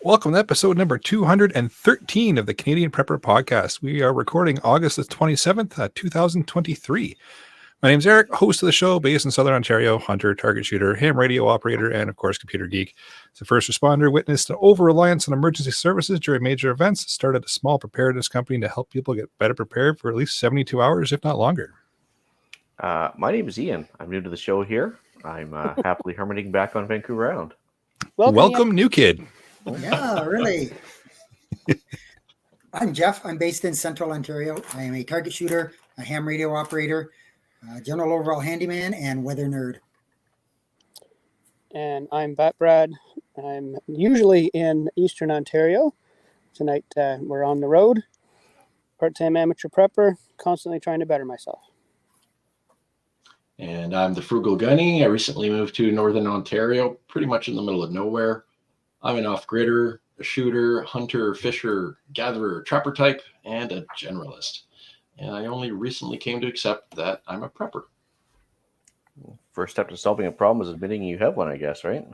Welcome to episode number 213 of the Canadian Prepper Podcast. We are recording August the 27th, 2023. My name's Eric, host of the show, based in Southern Ontario, hunter, target shooter, ham radio operator, and of course, computer geek. As a first responder, witnessed an over-reliance on emergency services during major events, started a small preparedness company to help people get better prepared for at least 72 hours, if not longer. My name is Ian. I'm new to the show here. I'm happily hermiting back on Vancouver Island. Welcome new kid. Yeah, really. I'm Jeff. I'm based in Central Ontario. I am a target shooter, a ham radio operator, general overall handyman, and weather nerd. And I'm Brad. I'm usually in Eastern Ontario. Tonight we're on the road. Part-time amateur prepper, constantly trying to better myself. And I'm the Frugal Gunny. I recently moved to Northern Ontario, pretty much in the middle of nowhere. I'm an off-gridder, a shooter, hunter, fisher, gatherer, trapper type, and a generalist. And I only recently came to accept that I'm a prepper. First step to solving a problem is admitting you have one, I guess, right?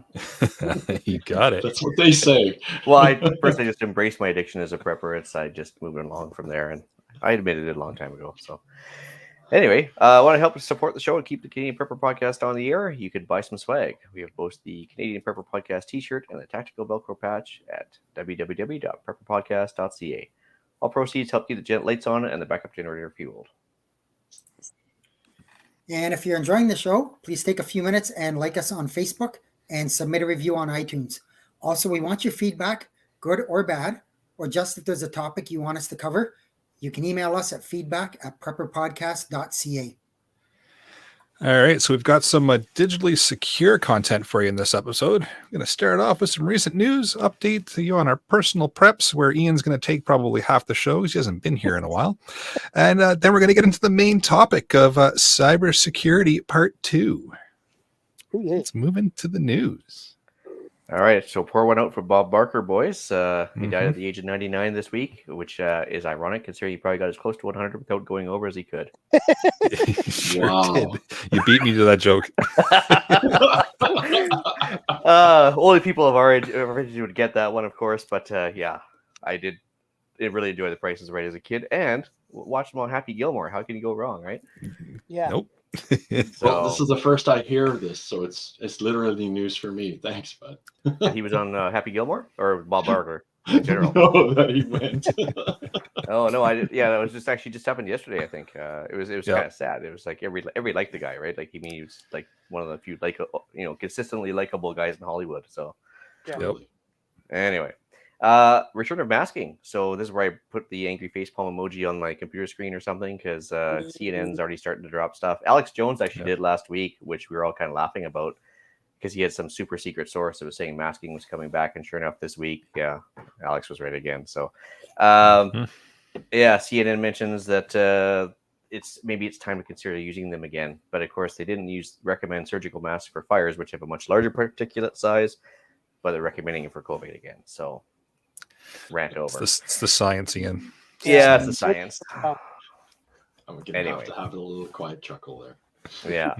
You got it. That's what they say. Well, I just embraced my addiction as a prepper. I just moved along from there, and I admitted it a long time ago. So anyway, I want to help support the show and keep the Canadian Prepper Podcast on the air. You could buy some swag. We have both the Canadian Prepper Podcast t-shirt and the tactical Velcro patch at www.prepperpodcast.ca. All proceeds help keep the jet lights on and the backup generator fueled. And if you're enjoying the show, please take a few minutes and like us on Facebook and submit a review on iTunes. Also, we want your feedback, good or bad, or just if there's a topic you want us to cover. You can email us at feedback@prepperpodcast.ca. All right, so we've got some digitally secure content for you in this episode. I'm going to start off with some recent news, update to you on our personal preps, where Ian's going to take probably half the show because he hasn't been here in a while. And then we're going to get into the main topic of cybersecurity part 2. Let's move into the news. All right, so pour one out for Bob Barker, boys. He died at the age of 99 this week, which is ironic considering he probably got as close to 100 without going over as he could. Sure did. You beat me to that joke. Only people of our age would get that one, of course. But yeah, I did really enjoy The Price is Right as a kid and watched him on Happy Gilmore. How can you go wrong, right? Yeah. Nope. Well, this is the first I hear of this, so it's literally news for me. Thanks, bud. He was on Happy Gilmore or Bob Barker in general. No, that he went. Oh no, I did. Yeah, that was just happened yesterday. I think it was kind of sad. It was like every liked the guy, right? Like he was like one of the few consistently likable guys in Hollywood. So anyway. Return of masking. So this is where I put the angry facepalm emoji on my computer screen or something because CNN's already starting to drop stuff. Alex Jones actually did last week, which we were all kind of laughing about because he had some super secret source that was saying masking was coming back, and sure enough, this week, Alex was right again. So, CNN mentions that it's time to consider using them again, but of course they didn't recommend surgical masks for fires, which have a much larger particulate size, but they're recommending it for COVID again. So. Rant over. It's the science again. Yeah, it's the science. I'm going to have to have a little quiet chuckle there. Yeah.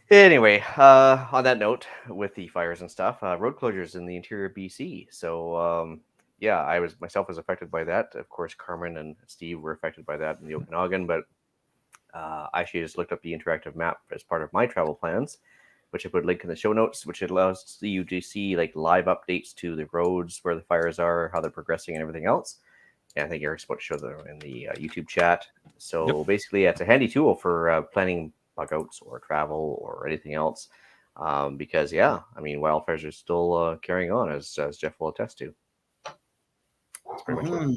Anyway, on that note, with the fires and stuff, road closures in the interior of BC. So, I was affected by that. Of course, Carmen and Steve were affected by that in the Okanagan, but I actually just looked up the interactive map as part of my travel plans, which I put a link in the show notes, which allows you to see like live updates to the roads where the fires are, how they're progressing, and everything else. And I think Eric's about to show them in the YouTube chat. So basically, it's a handy tool for planning bug outs or travel or anything else. Because wildfires are still carrying on, as Jeff will attest to. That's pretty much it.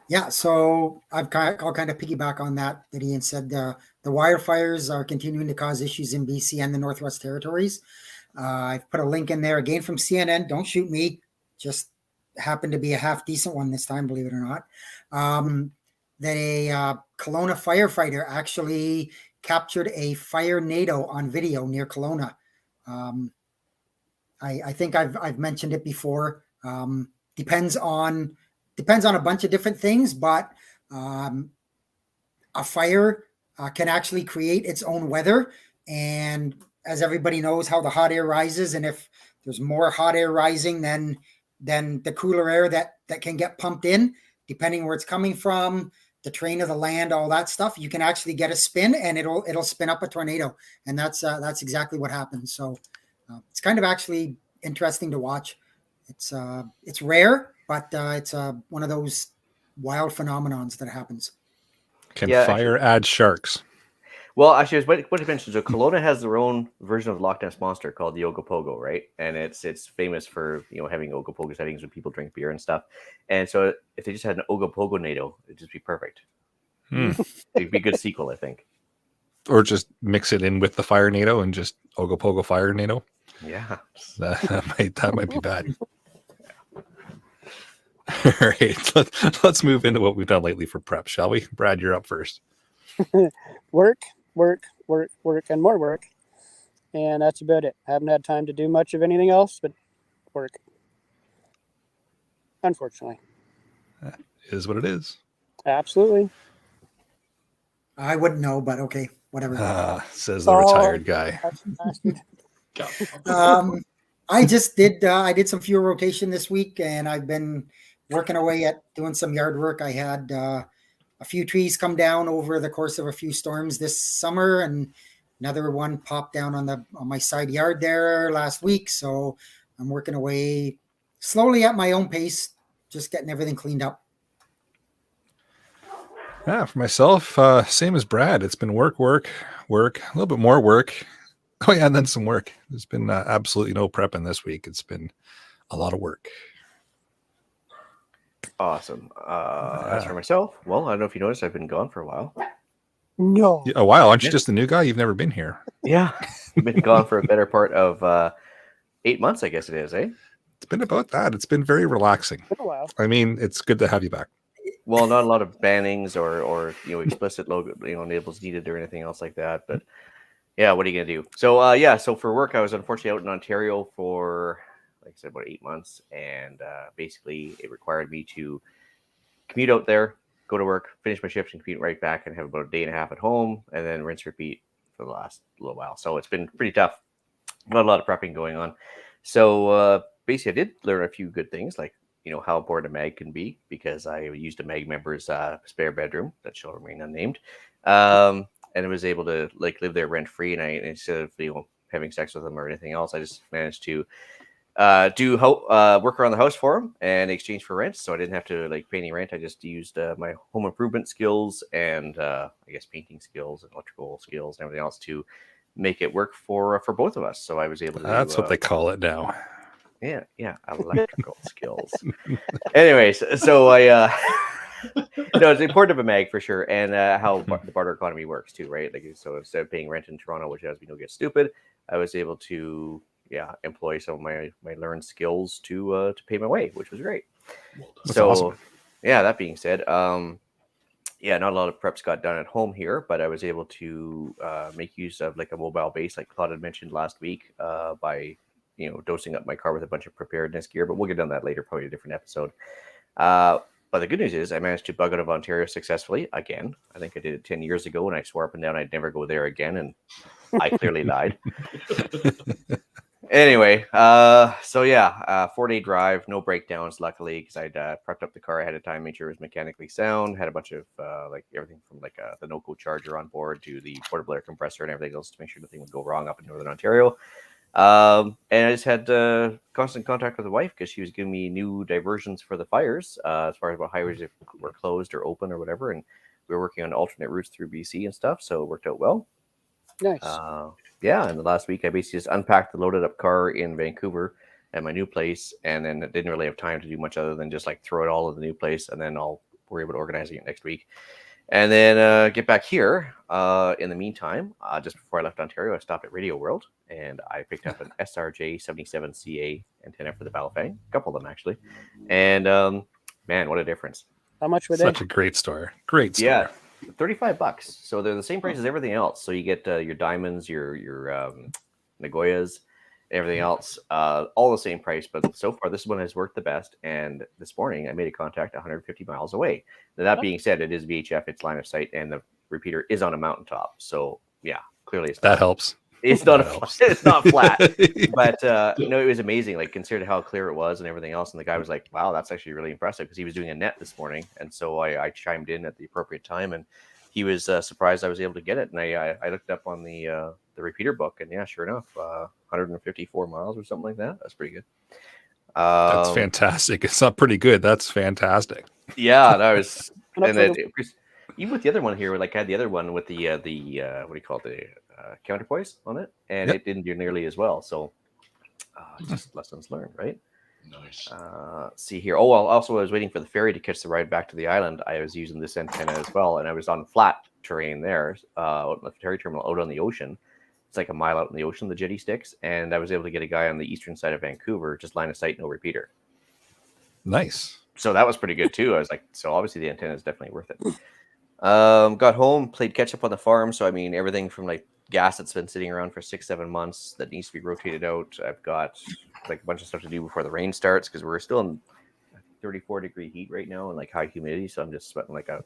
Yeah, so I'll kind of piggyback on that Ian said. The wildfires are continuing to cause issues in BC and the Northwest Territories. I've put a link in there again from CNN. Don't shoot me. Just happened to be a half decent one this time, believe it or not. That a Kelowna firefighter actually captured a fire NATO on video near Kelowna. I think I've mentioned it before. Depends on a bunch of different things, but a fire can actually create its own weather. And as everybody knows how the hot air rises, and if there's more hot air rising than the cooler air that can get pumped in, depending where it's coming from, the terrain of the land, all that stuff. You can actually get a spin, and it'll spin up a tornado, and that's exactly what happens. So it's kind of actually interesting to watch. It's rare, but it's one of those wild phenomenons that happens. Can Yeah, fire add sharks? Well, actually, what you mentioned, so Kelowna has their own version of the Loch Ness Monster called the Ogopogo, right? And it's famous for having Ogopogo sightings when people drink beer and stuff. And so if they just had an Ogopogo NATO, it'd just be perfect. It'd be a good sequel, I think. Or just mix it in with the fire NATO and just Ogopogo fire NATO. Yeah, That might be bad. All right, let's move into what we've done lately for prep, shall we? Brad, you're up first. Work, and more work. And that's about it. I haven't had time to do much of anything else but work. Unfortunately. That is what it is. Absolutely. I wouldn't know, but okay, whatever. Says the retired guy. I just did. I did some fuel rotation this week, and I've been working away at doing some yard work. I had a few trees come down over the course of a few storms this summer, and another one popped down on my side yard there last week. So I'm working away slowly at my own pace, just getting everything cleaned up. Yeah, for myself, same as Brad. It's been work, a little bit more work. Oh yeah, and then some work. There's been absolutely no prepping this week. It's been a lot of work. awesome. As for myself, well, I don't know if you noticed, I've been gone for a while. No. A while? Aren't you just a new guy? You've never been here. Yeah, I've been gone for a better part of 8 months, I guess it is, eh? It's been about that. It's been very relaxing. It's been a while. I mean, it's good to have you back. Well, not a lot of bannings or explicit logo labels needed or anything else like that. But yeah, what are you gonna do? So so for work, I was unfortunately out in Ontario for, like I said, about 8 months, and basically it required me to commute out there, go to work, finish my shift, and commute right back, and have about a day and a half at home, and then rinse repeat for the last little while. So it's been pretty tough. Not a lot of prepping going on. So basically, I did learn a few good things, like how important a mag can be, because I used a mag member's spare bedroom that shall remain unnamed, and I was able to live there rent free. And instead of having sex with them or anything else, I just managed to do work around the house for them and exchange for rent. So I didn't have to pay any rent. I just used my home improvement skills and I guess painting skills and electrical skills and everything else to make it work for both of us. So I was able to. That's what they call it now. Yeah, electrical skills. Anyways, so I it's important of a mag for sure, and how the barter economy works too, right? So instead of paying rent in Toronto, which as we know gets stupid, I was able to employ some of my learned skills to pay my way, which was great. That's so awesome. Yeah, that being said, not a lot of preps got done at home here, but I was able to make use of a mobile base, like Claude had mentioned last week, by dosing up my car with a bunch of preparedness gear. But we'll get on that later, probably a different episode. But the good news is I managed to bug out of Ontario successfully again. I think I did it 10 years ago, and I swore up and down I'd never go there again, and I clearly lied. Anyway, 4-day drive, no breakdowns, luckily, because I'd prepped up the car ahead of time, made sure it was mechanically sound, had a bunch of everything from the NOCO charger on board to the portable air compressor and everything else to make sure nothing would go wrong up in Northern Ontario. And I just had constant contact with the wife because she was giving me new diversions for the fires, as far as what highways were closed or open or whatever, and we were working on alternate routes through BC and stuff, so it worked out well. Nice. And the last week I basically just unpacked the loaded up car in Vancouver at my new place, and then didn't really have time to do much other than just throw it all in the new place, and then I'll worry about organizing it next week. And then get back here. In the meantime, just before I left Ontario, I stopped at Radio World, and I picked up an SRJ77CA antenna for the Balafang, a couple of them actually. And man, what a difference! How much were they? Such a great store. Great store. Yeah, $35. So they're the same price as everything else. So you get your diamonds, your Nagoyas, everything else, all the same price. But so far, this one has worked the best. And this morning, I made a contact 150 miles away. Now, that being said, it is VHF, it's line of sight, and the repeater is on a mountaintop. So yeah, clearly it's That helps. It's That not helps. it's not flat, but no, it was amazing. Like considered how clear it was and everything else. And the guy was like, "Wow, that's actually really impressive," because he was doing a net this morning, and so I chimed in at the appropriate time, and he was surprised I was able to get it. And I looked up on the repeater book, and yeah, sure enough, 154 miles or something like that. That's pretty good. That's fantastic. It's not pretty good. That's fantastic. Yeah, that was, And and up then even with the other one here, like I had the other one with the what do you call it, the counterpoise on it, and Yep. it didn't do nearly as well. So just lessons learned, right? Nice. See here. Oh, well, also I was waiting for the ferry to catch the ride back to the island. I was using this antenna as well, and I was on flat terrain there, on the ferry terminal out on the ocean. It's like a mile out in the ocean, the jetty sticks, and I was able to get a guy on the eastern side of Vancouver, just line of sight, no repeater. Nice. So that was pretty good too. I was like, so obviously the antenna is definitely worth it. Got home, played catch up on the farm. So I mean, everything from like gas that's been sitting around for 6-7 months that needs to be rotated out. I've got like a bunch of stuff to do before the rain starts because we're still in 34-degree heat right now and like high humidity. So I'm just sweating like a,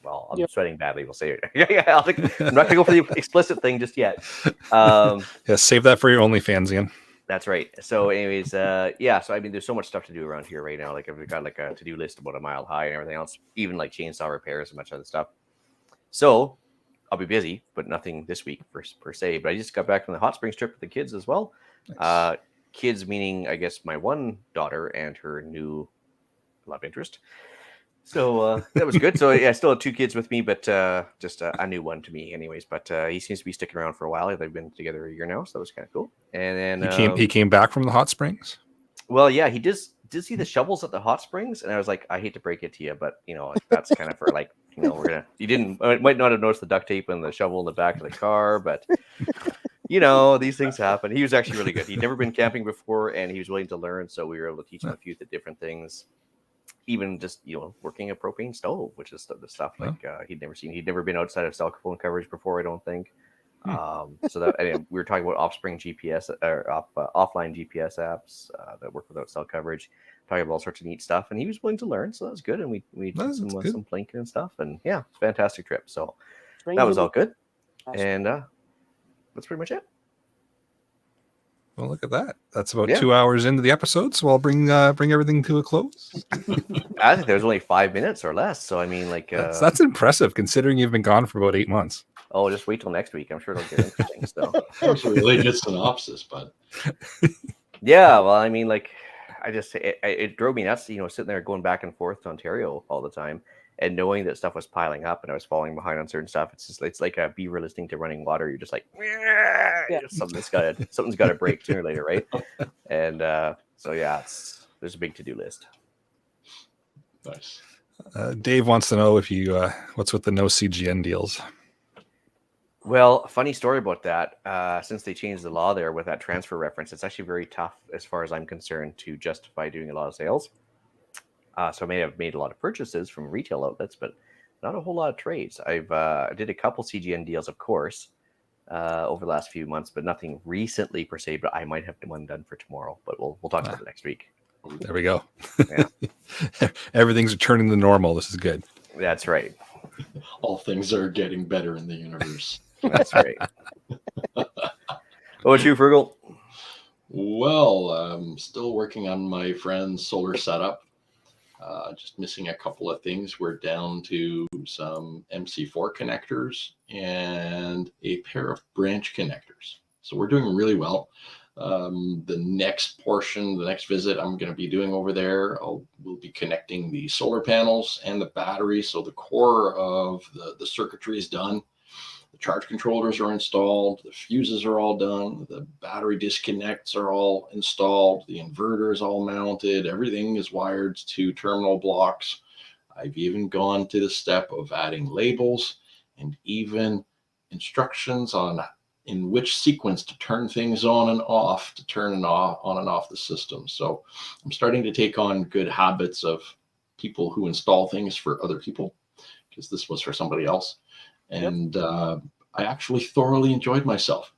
well, I'm sweating badly. We'll say it. Yeah. I'm not gonna go for the explicit thing just yet. Yeah, save that for your OnlyFans, Ian. That's right. So, anyways, yeah. So, I mean, there's so much stuff to do around here right now. Like, I've got like a to-do list about a mile high and everything else, even like chainsaw repairs and much other stuff. So, I'll be busy, but nothing this week per se. But I just got back from the hot springs trip with the kids as well. Nice. Kids meaning, I guess, my one daughter and her new love interest. So that was good. So yeah, I still have 2 kids with me, but just a new one to me, anyways. But he seems to be sticking around for a while. They've been together a year now, so that was kind of cool. And then He came back from the hot springs. well, yeah, he did see the shovels at the hot springs, and I was like, I hate to break it to you, but you know, like, that's kind of for like, you know, might not have noticed the duct tape and the shovel in the back of the car, but you know, these things happen. He was actually really good. He'd never been camping before, and he was willing to learn, so we were able to teach him a few different things. Even just, you know, working a propane stove, which is the stuff like he'd never been outside of cell phone coverage before, I don't think. So that, and we were talking about offline GPS apps that work without cell coverage, talking about all sorts of neat stuff, and he was willing to learn, so that was good. And we did some planking and stuff, and yeah, it's a fantastic trip. So that was all good, and that's pretty much it. Well, look at that. That's about 2 hours into the episode, so I'll bring everything to a close. I think there was only 5 minutes or less. So I mean, like that's impressive considering you've been gone for about 8 months. Oh, just wait till next week. I'm sure it'll get interesting. So it's a really good synopsis, but yeah, well, I mean, like it drove me nuts, you know, sitting there going back and forth to Ontario all the time. And knowing that stuff was piling up and I was falling behind on certain stuff, it's like a beaver listening to running water. You're just like, something's got to break sooner or later, right? And so yeah, there's a big to-do list. Nice. Dave wants to know if you what's with the no CGN deals. Well, funny story about that. Since they changed the law there with that transfer reference, it's actually very tough, as far as I'm concerned, to justify doing a lot of sales. So I may have made a lot of purchases from retail outlets, but not a whole lot of trades. I did a couple CGN deals, of course, over the last few months, but nothing recently per se. But I might have one done for tomorrow. But we'll talk about it next week. There we go. Yeah. Everything's returning to normal. This is good. That's right. All things are getting better in the universe. That's right. What about you, Fergal? Well, I'm still working on my friend's solar setup. Just missing a couple of things. We're down to some MC4 connectors and a pair of branch connectors. So we're doing really well. The next visit I'm going to be doing over there, we'll be connecting the solar panels and the battery. So the core of the circuitry is done. The charge controllers are installed. The fuses are all done. The battery disconnects are all installed. The inverter is all mounted. Everything is wired to terminal blocks. I've even gone to the step of adding labels and even instructions in which sequence to turn things on and off, to turn on and off the system. So I'm starting to take on good habits of people who install things for other people, because this was for somebody else. And I actually thoroughly enjoyed myself.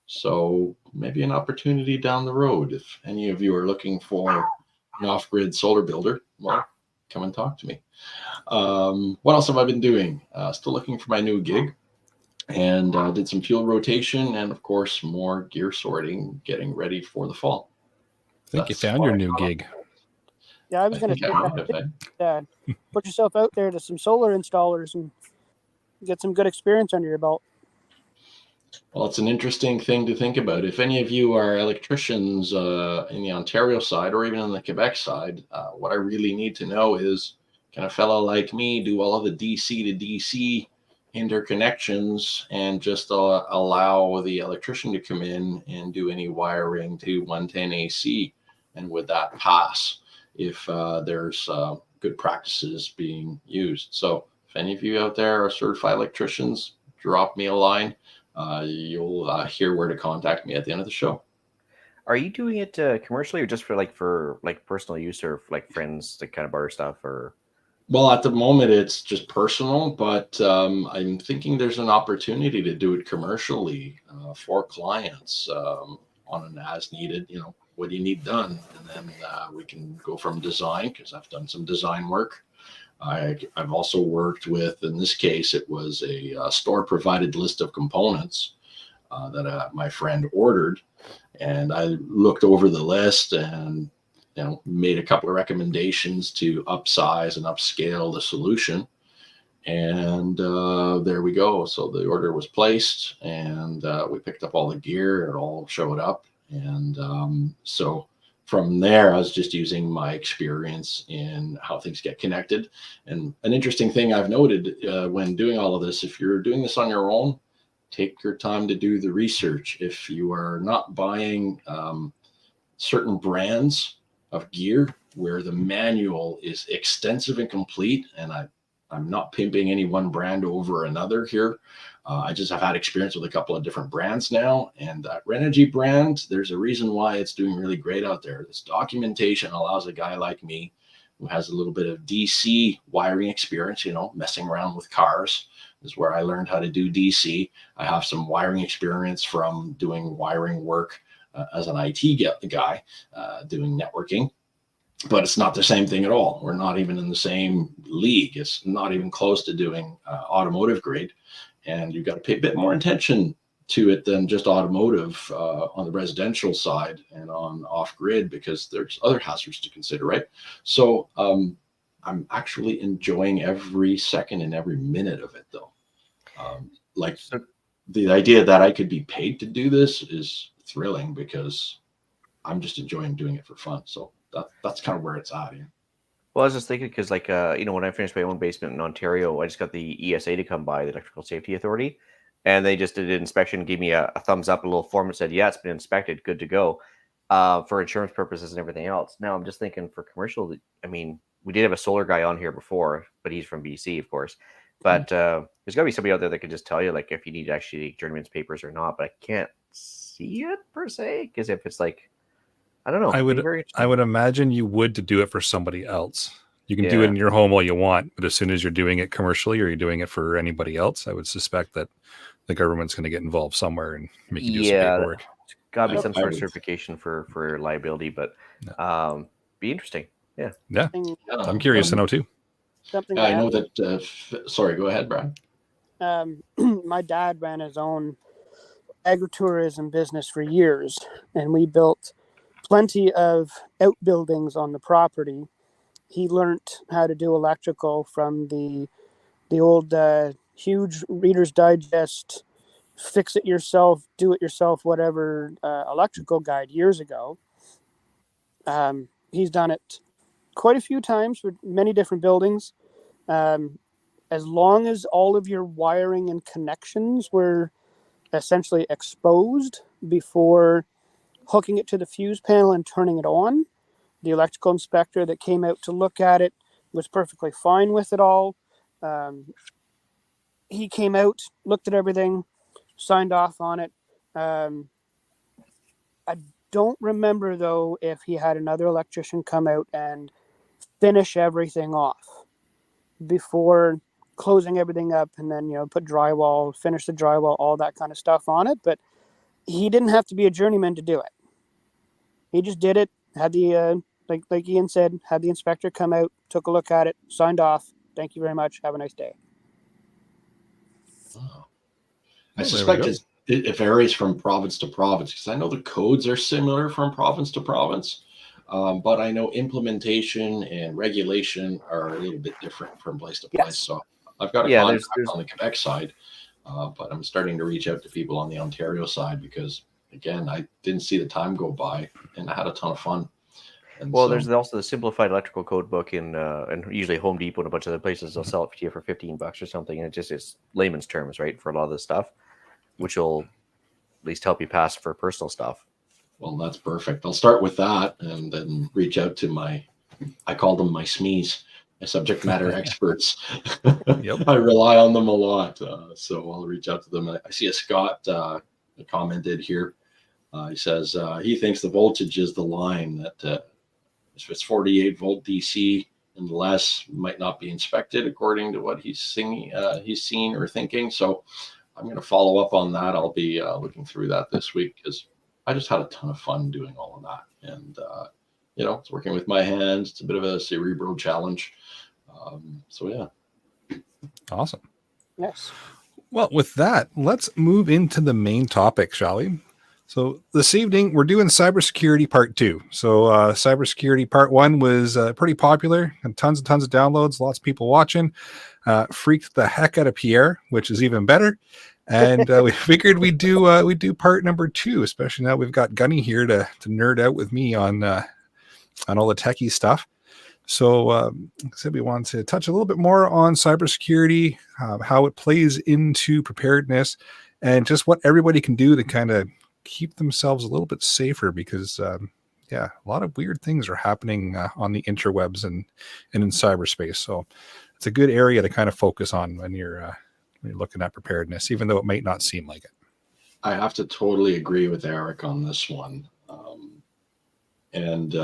So maybe an opportunity down the road. If any of you are looking for an off-grid solar builder, well, come and talk to me. What else have I been doing? Still looking for my new gig. and did some fuel rotation and, of course, more gear sorting, getting ready for the fall. I think you That's found what your I new got up. gig. Yeah, I was I going to think say I might have. that. Put yourself out there to some solar installers and get some good experience under your belt. Well, it's an interesting thing to think about. If any of you are electricians in the Ontario side or even on the Quebec side, what I really need to know is, can a fellow like me do all of the DC to DC interconnections and just allow the electrician to come in and do any wiring to 110 AC? And would that pass if there's good practices being used? So if any of you out there are certified electricians, drop me a line. You'll hear where to contact me at the end of the show. Are you doing it commercially or just for personal use or for, like, friends to kind of borrow stuff? Or Well, at the moment, it's just personal, but I'm thinking there's an opportunity to do it commercially for clients on an as needed, what do you need done? And then we can go from design, because I've done some design work. I've also worked with, in this case, it was a store provided list of components that my friend ordered. And I looked over the list and made a couple of recommendations to upsize and upscale the solution. And there we go. So the order was placed, and we picked up all the gear. It all showed up. And so from there, I was just using my experience in how things get connected. And an interesting thing I've noted when doing all of this, if you're doing this on your own, take your time to do the research. If you are not buying certain brands of gear where the manual is extensive and complete, and I'm not pimping any one brand over another here. I just have had experience with a couple of different brands now, and that Renogy brand, there's a reason why it's doing really great out there. This documentation allows a guy like me who has a little bit of DC wiring experience, messing around with cars is where I learned how to do DC. I have some wiring experience from doing wiring work as an IT guy doing networking. But it's not the same thing at all. We're not even in the same league. It's not even close to doing automotive grade. And you've got to pay a bit more attention to it than just automotive on the residential side and on off grid, because there's other hazards to consider, right? So I'm actually enjoying every second and every minute of it, though. The idea that I could be paid to do this is thrilling, because I'm just enjoying doing it for fun. So that's kind of where it's at. Yeah. Well, I was just thinking because, when I finished my own basement in Ontario, I just got the ESA to come by, the Electrical Safety Authority, and they just did an inspection, gave me a thumbs up, a little form that said, yeah, it's been inspected, good to go, for insurance purposes and everything else. Now, I'm just thinking for commercial, we did have a solar guy on here before, but he's from BC, of course. But there's got to be somebody out there that could just tell you, like, if you need actually journeyman's papers or not. But I can't see it per se, because if it's like, I don't know. I would imagine you would to do it for somebody else. You can do it in your home all you want, but as soon as you're doing it commercially or you're doing it for anybody else, I would suspect that the government's going to get involved somewhere and make you do some paperwork. Got to be some sort of certification for liability, but be interesting. Yeah. I'm curious to know too. I know that. Sorry, go ahead, Brad. My dad ran his own agritourism business for years, and we built plenty of outbuildings on the property. He learned how to do electrical from the old huge Reader's Digest, fix it yourself, do it yourself, whatever electrical guide years ago. He's done it quite a few times for many different buildings. As long as all of your wiring and connections were essentially exposed before hooking it to the fuse panel and turning it on, the electrical inspector that came out to look at it was perfectly fine with it all. He came out, looked at everything, signed off on it. I don't remember, though, if he had another electrician come out and finish everything off before closing everything up and then, put drywall, finish the drywall, all that kind of stuff on it. But he didn't have to be a journeyman to do it. He just did it, had the, like Ian said, had the inspector come out, took a look at it, signed off. Thank you very much. Have a nice day. Oh. I Oh, there we suspect go. it varies from province to province, because I know the codes are similar from province to province, but I know implementation and regulation are a little bit different from place to place. Yes. So I've got a Yeah, contact there's on the Quebec side, but I'm starting to reach out to people on the Ontario side because, again, I didn't see the time go by, and I had a ton of fun. And well, so, there's also the simplified electrical code book in and usually Home Depot and a bunch of other places they'll sell it to you for $15 or something, and it's layman's terms, right, for a lot of this stuff, which will at least help you pass for personal stuff. well, that's perfect. I'll start with that and then reach out to I call them my SMEs, my subject matter experts. Yep. I rely on them a lot. So I'll reach out to them. I see a Scott commented here. He says he thinks the voltage is the line that if it's 48 volt DC and less might not be inspected according to what he's seen or thinking. So I'm going to follow up on that. I'll be looking through that this week because I just had a ton of fun doing all of that. And, it's working with my hands. It's a bit of a cerebral challenge. So, yeah. Awesome. Yes. Well, with that, let's move into the main topic, shall we? So this evening, we're doing cybersecurity part 2. So cybersecurity part 1 was pretty popular and tons and tons of downloads, lots of people watching. Freaked the heck out of Pierre, which is even better. And we figured we'd do part number 2, especially now we've got Gunny here to nerd out with me on all the techie stuff. So said we want to touch a little bit more on cybersecurity, how it plays into preparedness, and just what everybody can do to kind of keep themselves a little bit safer because, a lot of weird things are happening on the interwebs and in cyberspace. So it's a good area to kind of focus on when you're looking at preparedness, even though it might not seem like it. I have to totally agree with Eric on this one. And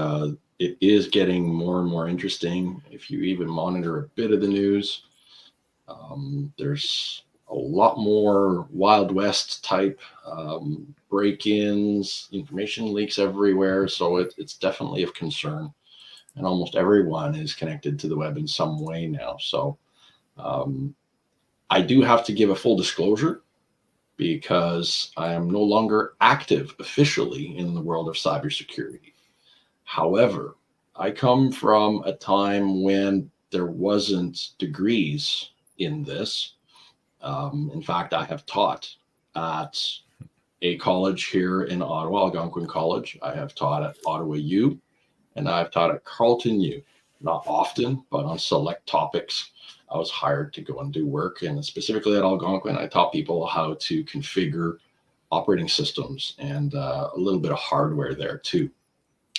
it is getting more and more interesting. If you even monitor a bit of the news, there's a lot more Wild West type break-ins, information leaks everywhere. So it's definitely of concern. And almost everyone is connected to the web in some way now. So I do have to give a full disclosure because I am no longer active officially in the world of cybersecurity. However, I come from a time when there wasn't degrees in this. In fact, I have taught at a college here in Ottawa, Algonquin College. I have taught at Ottawa U, and I've taught at Carleton U. Not often, but on select topics, I was hired to go and do work. And specifically at Algonquin, I taught people how to configure operating systems and a little bit of hardware there too.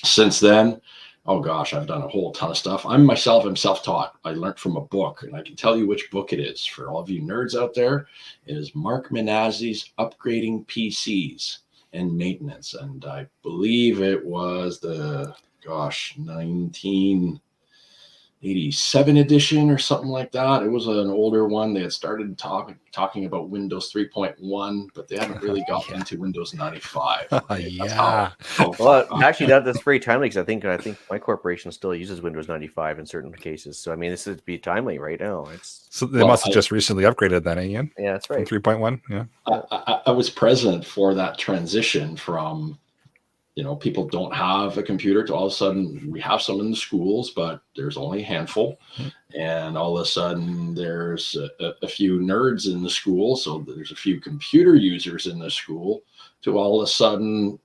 Since then, oh gosh, I've done a whole ton of stuff. I'm self-taught. I learned from a book, and I can tell you which book it is. For all of you nerds out there, it is Mark Manazzi's Upgrading PCs and Maintenance. And I believe it was the, 1987 edition or something like that. It was an older one. They had started talking about Windows 3.1, but they haven't really gotten into Windows 95. Right? Yeah. Well, actually, that's very timely because I think my corporation still uses Windows 95 in certain cases. So I mean, this would be timely right now. So they must have just recently upgraded then, Ian? Yeah, that's right. From 3.1, yeah. I was present for that transition from, people don't have a computer to all of a sudden we have some in the schools, but there's only a handful. And all of a sudden there's a few nerds in the school. So there's a few computer users in the school to all of a sudden,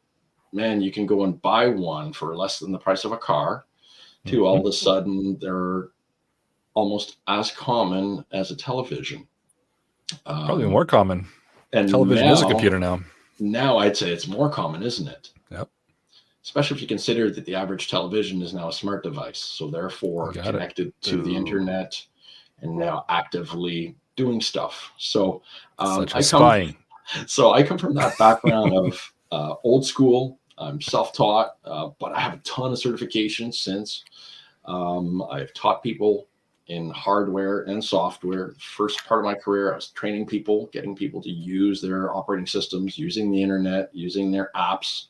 man, you can go and buy one for less than the price of a car to all of a sudden they're almost as common as a television. Probably more common. And television is a computer now. Now I'd say it's more common, isn't it? Yep. Especially if you consider that the average television is now a smart device, so therefore connected to the internet and now actively doing stuff. So I come from that background of old school. I'm self-taught, but I have a ton of certifications since. I've taught people in hardware and software. First part of my career, I was training people, getting people to use their operating systems, using the internet, using their apps.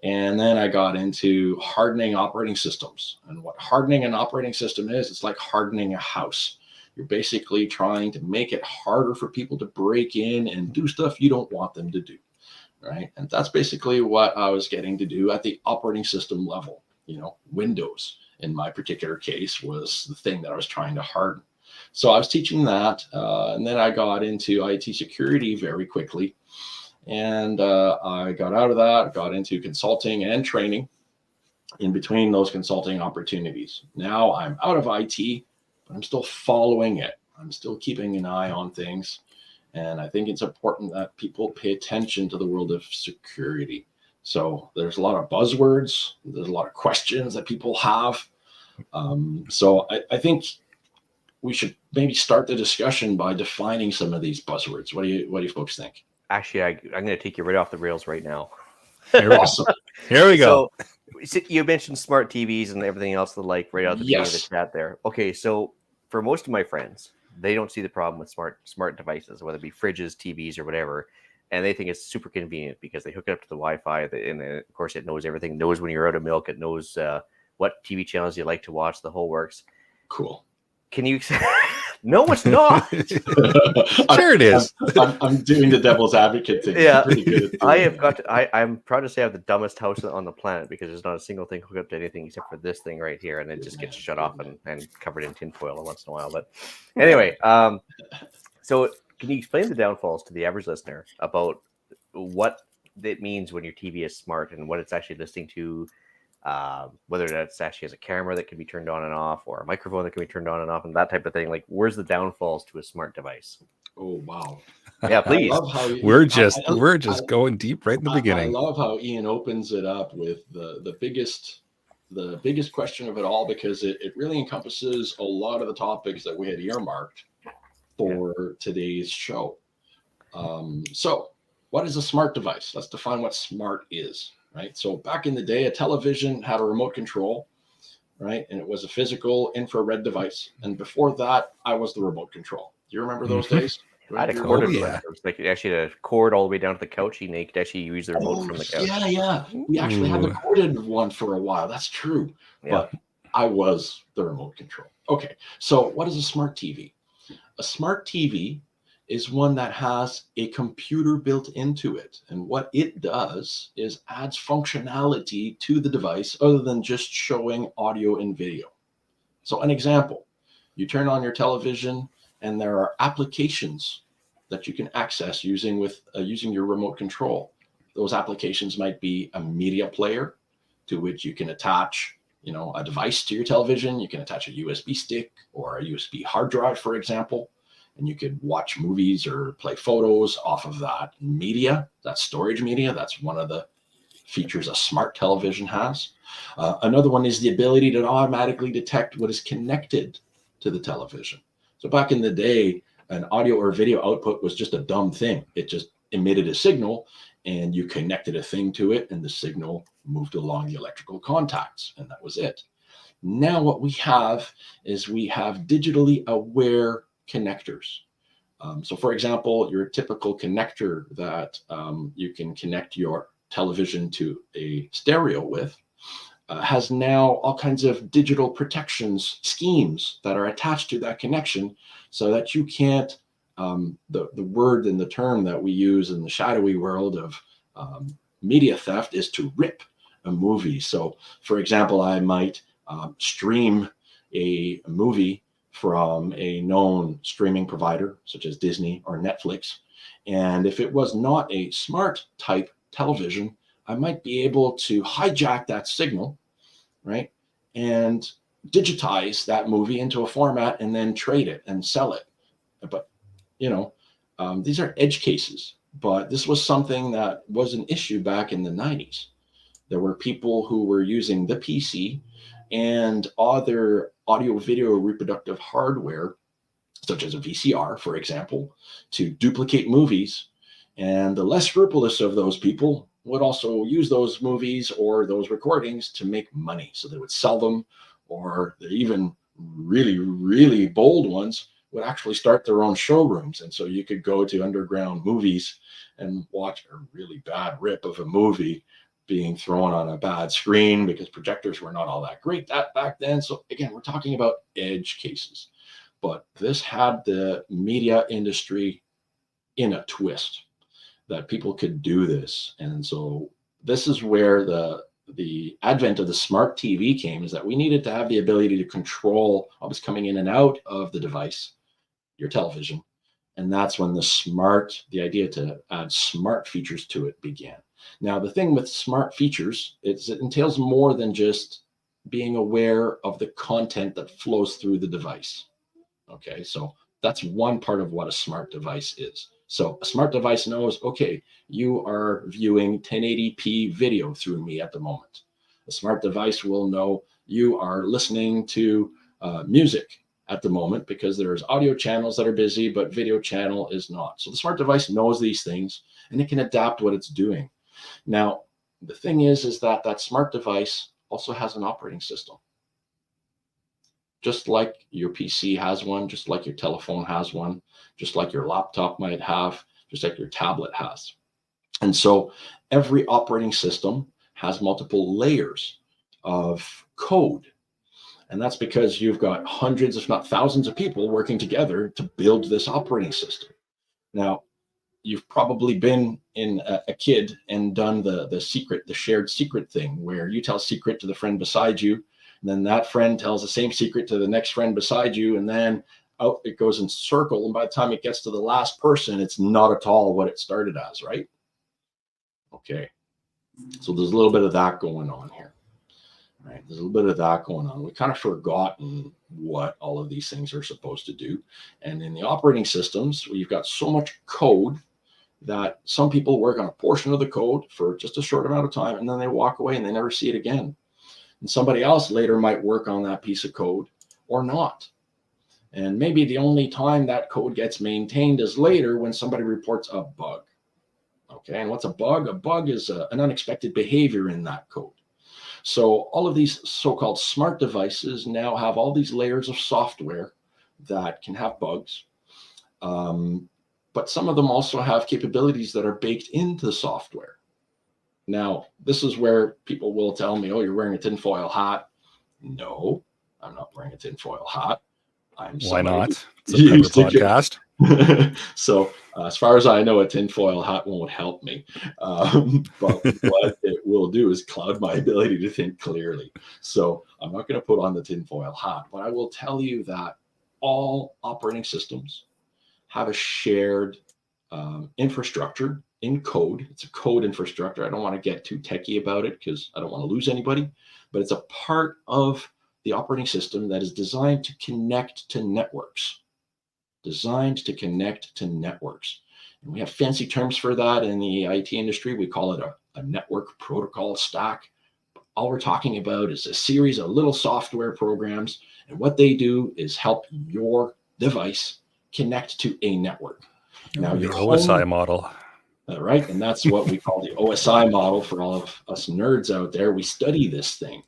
And then I got into hardening operating systems. And what hardening an operating system is, it's like hardening a house. You're basically trying to make it harder for people to break in and do stuff you don't want them to do, right? And that's basically what I was getting to do at the operating system level. Windows, in my particular case, was the thing that I was trying to harden. So I was teaching that, and then I got into IT security very quickly. And I got out of that, got into consulting and training in between those consulting opportunities. Now I'm out of IT, but I'm still following it. I'm still keeping an eye on things. And I think it's important that people pay attention to the world of security. So there's a lot of buzzwords. There's a lot of questions that people have. So I think we should maybe start the discussion by defining some of these buzzwords. What do you folks think? Actually, I'm going to take you right off the rails right now. Awesome. Here we go. So you mentioned smart TVs and everything else right out the beginning of the chat there. Okay, so for most of my friends, they don't see the problem with smart devices, whether it be fridges, TVs, or whatever, and they think it's super convenient because they hook it up to the Wi-Fi, and of course it knows everything. It knows when you're out of milk. It knows what TV channels you like to watch. The whole works. Cool. Can you? No, it's not. Sure it is. I'm doing the devil's advocate thing. Yeah, pretty good at I'm proud to say I have the dumbest house on the planet because there's not a single thing hooked up to anything except for this thing right here, and it just gets shut off and covered in tinfoil once in a while. But anyway, so can you explain the downfalls to the average listener about what it means when your TV is smart and what it's actually listening to? Whether that's actually has a camera that can be turned on and off, or a microphone that can be turned on and off, and that type of thing. Like, where's the downfalls to a smart device? Oh wow! Yeah, please. We're just going deep right in the beginning. I love how Ian opens it up with the biggest question of it all, because it really encompasses a lot of the topics that we had earmarked for today's show. So, what is a smart device? Let's define what smart is. Right. So back in the day, a television had a remote control, right? And it was a physical infrared device. And before that, I was the remote control. Do you remember those days? I had a cord. It was like actually a cord all the way down to the couch. You could actually use the remote from the couch. Yeah. We actually had the corded one for a while. That's true. Yeah. But I was the remote control. Okay. So what is a smart TV? A smart TV is one that has a computer built into it. And what it does is adds functionality to the device other than just showing audio and video. So an example, you turn on your television and there are applications that you can access using your remote control. Those applications might be a media player to which you can attach, a device to your television. You can attach a USB stick or a USB hard drive, for example. And you could watch movies or play photos off of that media, that storage media. That's one of the features a smart television has. Another one is the ability to automatically detect what is connected to the television. So back in the day, an audio or video output was just a dumb thing. It just emitted a signal and you connected a thing to it and the signal moved along the electrical contacts, and that was it. Now what we have is digitally aware connectors. So for example, your typical connector that you can connect your television to a stereo with has now all kinds of digital protections schemes that are attached to that connection so that you can't, the word and the term that we use in the shadowy world of media theft is to rip a movie. So for example, I might stream a movie from a known streaming provider such as Disney or Netflix. And if it was not a smart type television, I might be able to hijack that signal, right? And digitize that movie into a format and then trade it and sell it. But, these are edge cases, but this was something that was an issue back in the 90s. There were people who were using the PC and other audio video reproductive hardware, such as a VCR, for example, to duplicate movies. And the less scrupulous of those people would also use those movies or those recordings to make money. So they would sell them, or even really, really bold ones would actually start their own showrooms. And so you could go to underground movies and watch a really bad rip of a movie being thrown on a bad screen because projectors were not all that great back then. So again, we're talking about edge cases. but this had the media industry in a twist, that people could do this. And so this is where the advent of the smart TV came, is that we needed to have the ability to control what was coming in and out of the device, your television. And that's when the idea to add smart features to it began. Now, the thing with smart features is it entails more than just being aware of the content that flows through the device. Okay, so that's one part of what a smart device is. So a smart device knows, okay, you are viewing 1080p video through me at the moment. A smart device will know you are listening to music at the moment, because there's audio channels that are busy, but video channel is not. So the smart device knows these things, and it can adapt what it's doing. Now, the thing is that that smart device also has an operating system. Just like your PC has one, just like your telephone has one, just like your laptop might have, just like your tablet has. And so every operating system has multiple layers of code. And that's because you've got hundreds, if not thousands of people working together to build this operating system. Now, you've probably been a kid and done the shared secret thing, where you tell a secret to the friend beside you, and then that friend tells the same secret to the next friend beside you, and then out it goes in circle. And by the time it gets to the last person, it's not at all what it started as, right? Okay. So there's a little bit of that going on here. Right? There's a little bit of that going on. We've kind of forgotten what all of these things are supposed to do. And in the operating systems, we've got so much code that some people work on a portion of the code for just a short amount of time, and then they walk away and they never see it again. And somebody else later might work on that piece of code or not. And maybe the only time that code gets maintained is later when somebody reports a bug. Okay, and what's a bug? A bug is an unexpected behavior in that code. So all of these so-called smart devices now have all these layers of software that can have bugs. But some of them also have capabilities that are baked into the software. Now, this is where people will tell me, oh, you're wearing a tinfoil hat. No, I'm not wearing a tinfoil hat. Why not? It's a Pepper podcast. So as far as I know, a tinfoil hat won't help me. But what it will do is cloud my ability to think clearly. So I'm not going to put on the tinfoil hat, but I will tell you that all operating systems have a shared infrastructure in code. It's a code infrastructure. I don't want to get too techie about it because I don't want to lose anybody, but it's a part of the operating system that is designed to connect to networks. And we have fancy terms for that in the IT industry. We call it a network protocol stack. All we're talking about is a series of little software programs, and what they do is help your device connect to a network. Now, the OSI model. Right, and that's what we call the OSI model for all of us nerds out there. We study this thing.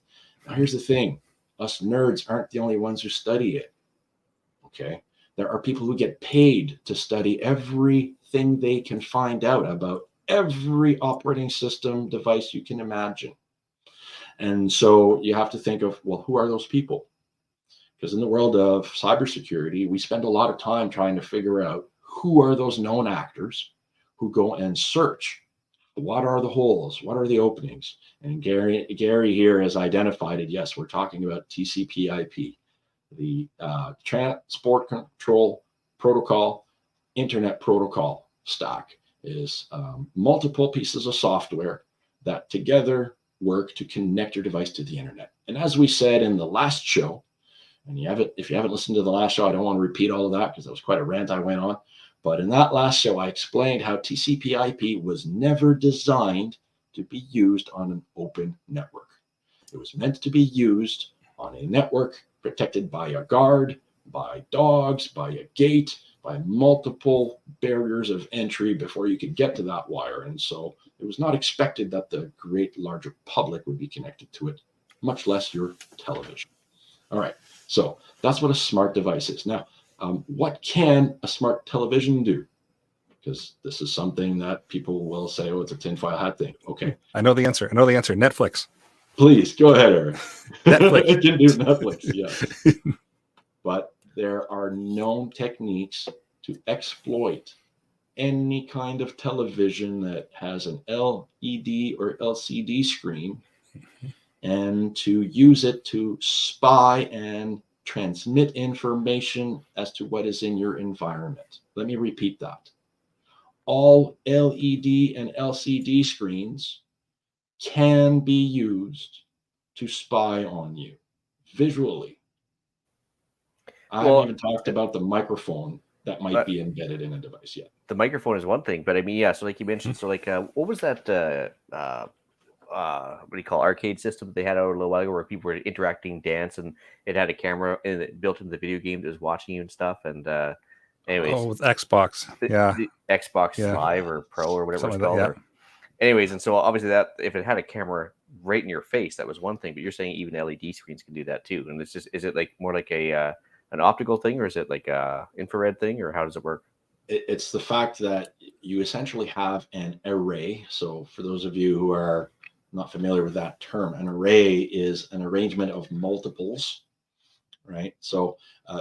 Now, here's the thing. Us nerds aren't the only ones who study it. Okay? There are people who get paid to study everything they can find out about every operating system device you can imagine. And so you have to think of, well, who are those people? Because in the world of cybersecurity, we spend a lot of time trying to figure out who are those known actors who go and search. What are the holes? What are the openings? And Gary here has identified it. Yes, we're talking about TCP/IP, the Transport Control Protocol, Internet Protocol stack is multiple pieces of software that together work to connect your device to the internet. And as we said in the last show, and if you haven't listened to the last show, I don't want to repeat all of that because that was quite a rant I went on. But in that last show, I explained how TCP/IP was never designed to be used on an open network. It was meant to be used on a network protected by a guard, by dogs, by a gate, by multiple barriers of entry before you could get to that wire. And so it was not expected that the great larger public would be connected to it, much less your television. All right, so that's what a smart device is. Now, what can a smart television do? Because this is something that people will say, oh, it's a tinfoil hat thing. Okay. I know the answer. Netflix. Please, go ahead, Eric. Netflix. It can do Netflix, yeah. But there are known techniques to exploit any kind of television that has an LED or LCD screen and to use it to spy and transmit information as to what is in your environment. Let me repeat that. All LED and LCD screens can be used to spy on you visually. I haven't even talked about the microphone that might be embedded in a device yet. The microphone is one thing, but I mean, yeah. So like you mentioned, so like what was that? What do you call arcade system they had out a little while ago where people were interacting, dance, and it had a camera and it built into the video game that was watching you and stuff. And anyways, with Xbox, the Xbox Live or Pro or whatever it's called. Anyways, and so obviously that if it had a camera right in your face, that was one thing. But you're saying even LED screens can do that too. And it's just, is it like more like a an optical thing, or is it like a infrared thing, or how does it work? It's the fact that you essentially have an array. So for those of you who are not familiar with that term, an array is an arrangement of multiples, right? So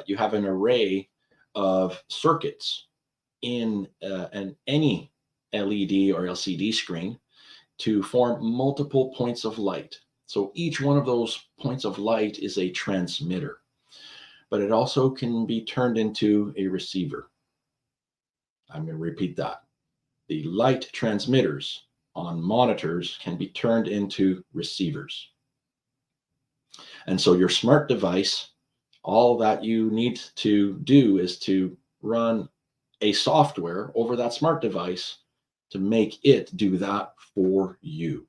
you have an array of circuits in any LED or LCD screen to form multiple points of light. So each one of those points of light is a transmitter, but it also can be turned into a receiver. I'm going to repeat that. The light transmitters on monitors can be turned into receivers. And so your smart device, all that you need to do is to run a software over that smart device to make it do that for you.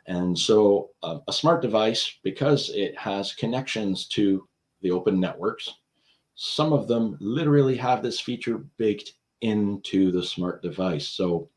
And so a smart device, because it has connections to the open networks, some of them literally have this feature baked into the smart device. So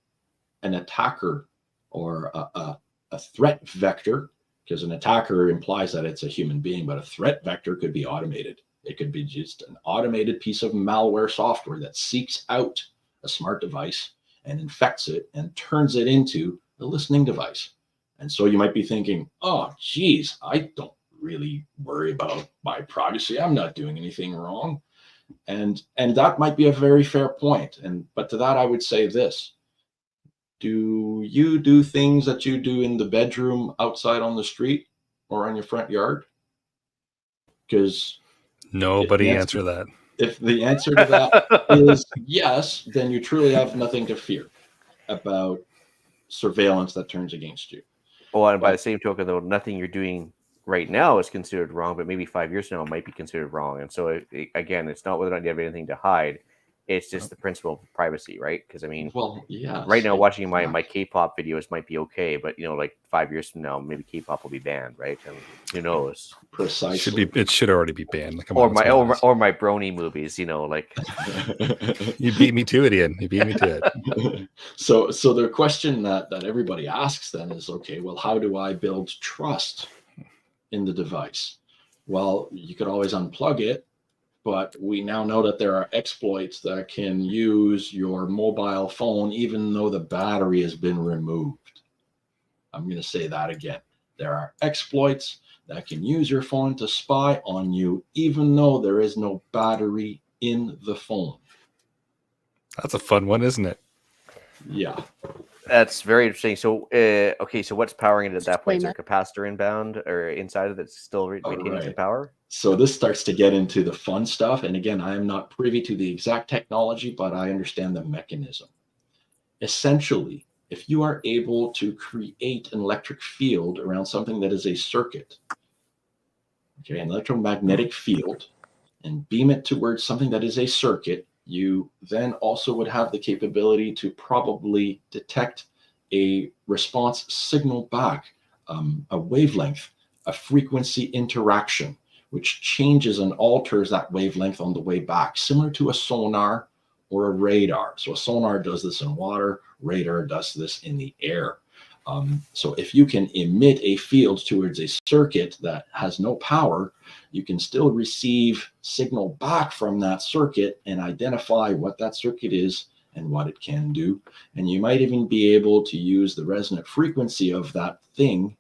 an attacker or a threat vector, because an attacker implies that it's a human being, but a threat vector could be automated. It could be just an automated piece of malware software that seeks out a smart device and infects it and turns it into a listening device. And so you might be thinking, oh, geez, I don't really worry about my privacy. I'm not doing anything wrong. And that might be a very fair point. But to that, I would say this. Do you do things that you do in the bedroom outside on the street or on your front yard? Because nobody answer that. If the answer to that is yes, then you truly have nothing to fear about surveillance that turns against you. Oh, and by the same token, though, nothing you're doing right now is considered wrong, but maybe 5 years from now it might be considered wrong. And so, again, it's not whether or not you have anything to hide. It's just the principle of privacy, right? Because I mean, right now watching my K-pop videos might be okay, but like 5 years from now, maybe K-pop will be banned, right? And who knows? Precisely. It should already be banned. Like, or my brony movies, like. You beat me to it, Ian. You beat me to it. So the question that everybody asks then is, okay, well, how do I build trust in the device? Well, you could always unplug it. But we now know that there are exploits that can use your mobile phone even though the battery has been removed. I'm going to say that again. There are exploits that can use your phone to spy on you even though there is no battery in the phone. That's a fun one, isn't it? Yeah. That's very interesting. So, so what's powering it at that point? Is there a capacitor inbound or inside of it that's still maintaining some power? So this starts to get into the fun stuff. And again, I am not privy to the exact technology, but I understand the mechanism. Essentially, if you are able to create an electric field around something that is a circuit, okay, an electromagnetic field, and beam it towards something that is a circuit, you then also would have the capability to probably detect a response signal back, a wavelength, a frequency interaction, which changes and alters that wavelength on the way back, similar to a sonar or a radar. So a sonar does this in water, radar does this in the air. So if you can emit a field towards a circuit that has no power, you can still receive signal back from that circuit and identify what that circuit is and what it can do. And you might even be able to use the resonant frequency of that thing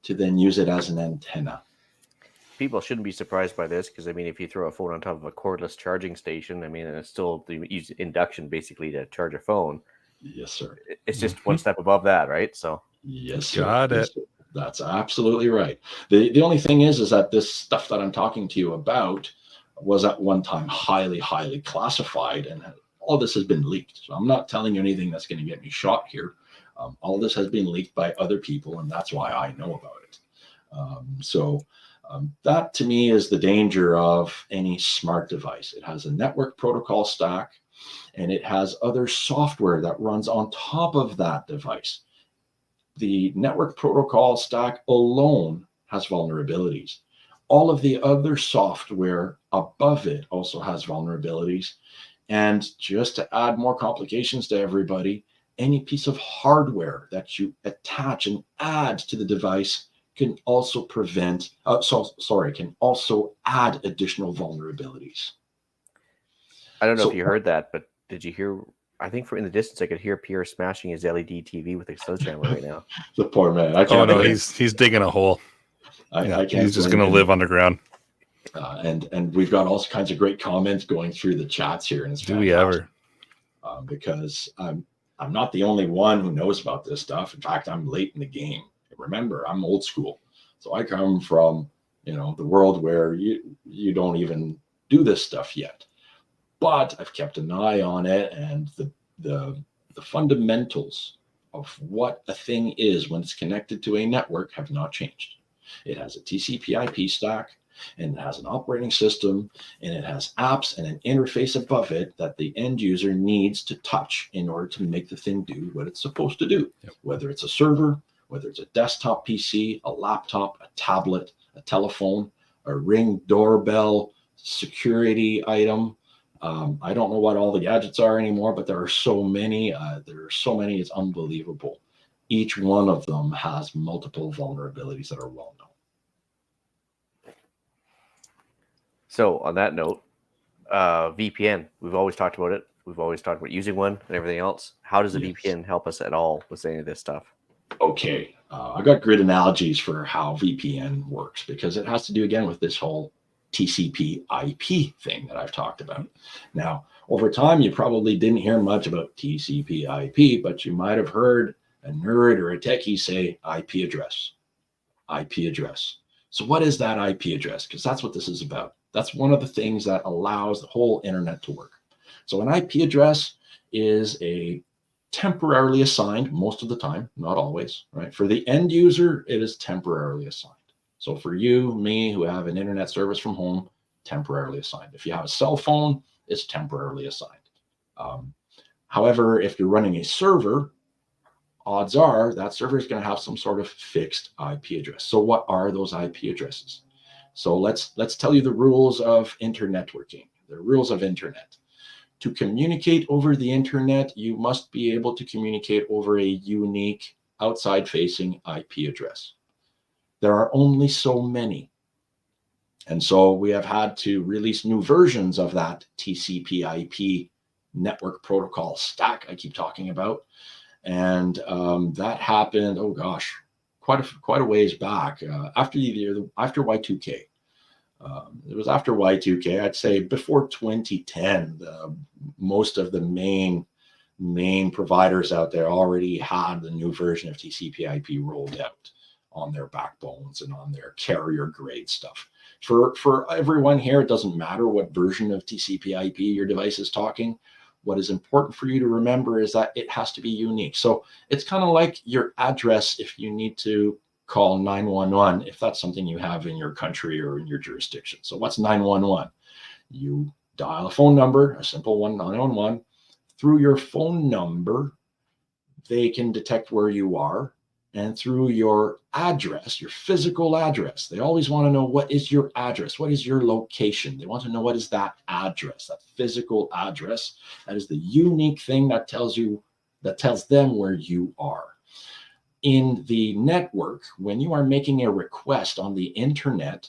to then use it as an antenna. people shouldn't be surprised by this because, I mean, if you throw a phone on top of a cordless charging station, I mean, and it's still you use induction basically to charge a phone. Yes, sir. It's just one step above that, right? So yes, sir. Got Yes, it. sir. That's absolutely right. The only thing is that this stuff that I'm talking to you about was at one time highly, highly classified, and all this has been leaked. So I'm not telling you anything that's going to get me shot here. All this has been leaked by other people, and that's why I know about it. That to me is the danger of any smart device. It has a network protocol stack, and it has other software that runs on top of that device. The network protocol stack alone has vulnerabilities. All of the other software above it also has vulnerabilities. And just to add more complications to everybody, any piece of hardware that you attach and add to the device can also can also add additional vulnerabilities. I don't know if you heard that, but did you hear? I think from in the distance, I could hear Pierre smashing his LED TV with a sledgehammer right now. The poor man. I Oh can't. no, he's digging a hole. I can't. He's just blame going to him. live underground. And we've got all kinds of great comments going through the chats here, and it's Do we ever? because I'm not the only one who knows about this stuff. In fact, I'm late in the game. Remember, I'm old school, so I come from the world where you don't even do this stuff yet. But I've kept an eye on it, and the fundamentals of what a thing is when it's connected to a network have not changed. It has a TCP/IP stack, and it has an operating system, and it has apps and an interface above it that the end user needs to touch in order to make the thing do what it's supposed to do. Yep. Whether it's a server, whether it's a desktop PC, a laptop, a tablet, a telephone, a Ring doorbell, security item. I don't know what all the gadgets are anymore, but there are so many. It's unbelievable. Each one of them has multiple vulnerabilities that are well known. So on that note, VPN, we've always talked about it. We've always talked about using one and everything else. How does a VPN help us at all with any of this stuff? Okay, I got great analogies for how VPN works because it has to do again with this whole TCP/IP thing that I've talked about. Now, over time, you probably didn't hear much about TCP/IP, but you might have heard a nerd or a techie say IP address. IP address. So what is that IP address? Because that's what this is about. That's one of the things that allows the whole internet to work. So an IP address is a temporarily assigned, most of the time, not always, right? For the end user, it is temporarily assigned. So for you, me, who have an internet service from home, temporarily assigned. If you have a cell phone, it's temporarily assigned. However, if you're running a server, odds are that server is going to have some sort of fixed IP address. So what are those IP addresses? So let's tell you the rules of internetworking, the rules of internet. To communicate over the internet, you must be able to communicate over a unique outside-facing IP address. There are only so many. And so we have had to release new versions of that TCP/IP network protocol stack I keep talking about. And that happened, oh gosh, quite a ways back after Y2K. It was after Y2K, I'd say before 2010, most of the main providers out there already had the new version of TCP/IP rolled out on their backbones and on their carrier grade stuff. For everyone here, it doesn't matter what version of TCP/IP your device is talking. What is important for you to remember is that it has to be unique. So it's kind of like your address if you need to call 911, if that's something you have in your country or in your jurisdiction. So what's 911? You dial a phone number, a simple one, 911. Through your phone number, they can detect where you are. And through your address, your physical address, they always want to know what is your address, what is your location. They want to know what is that address, that physical address. That is the unique thing that tells them where you are. In the network, when you are making a request on the internet,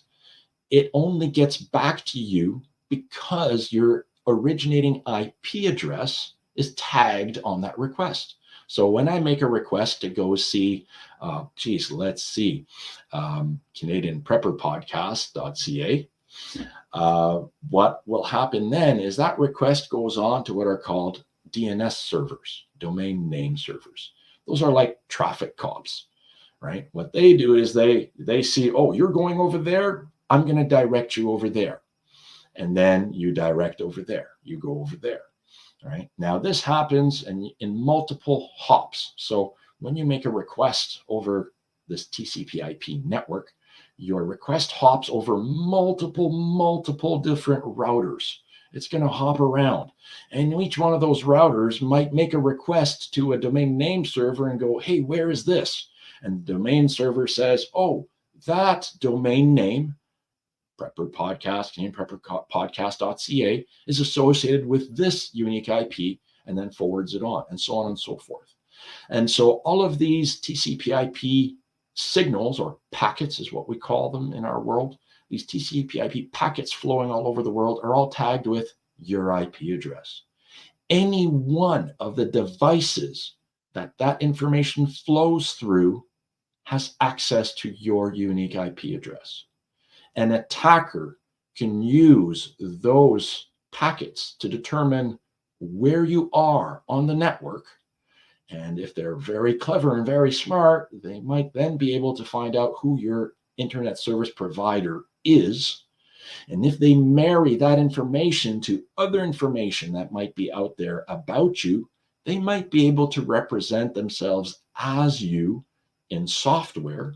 it only gets back to you because your originating IP address is tagged on that request. So when I make a request to go see, let's see, CanadianPrepperPodcast.ca, what will happen then is that request goes on to what are called DNS servers, domain name servers. Those are like traffic cops, right? What they do is they see, oh, you're going over there, I'm going to direct you over there. And then you direct over there, you go over there. Right now, this happens in multiple hops. So when you make a request over this TCP/IP network, your request hops over multiple different routers. It's going to hop around, and each one of those routers might make a request to a domain name server and go, "Hey, where is this?" And the domain server says, "Oh, that domain name." Prepper Podcast, CanadianPrepperPodcast.ca, is associated with this unique IP, and then forwards it on, and so on and so forth. And so all of these TCP/IP signals, or packets is what we call them in our world, these TCP/IP packets flowing all over the world are all tagged with your IP address. Any one of the devices that information flows through has access to your unique IP address. An attacker can use those packets to determine where you are on the network. And if they're very clever and very smart, they might then be able to find out who your internet service provider is. And if they marry that information to other information that might be out there about you, they might be able to represent themselves as you in software,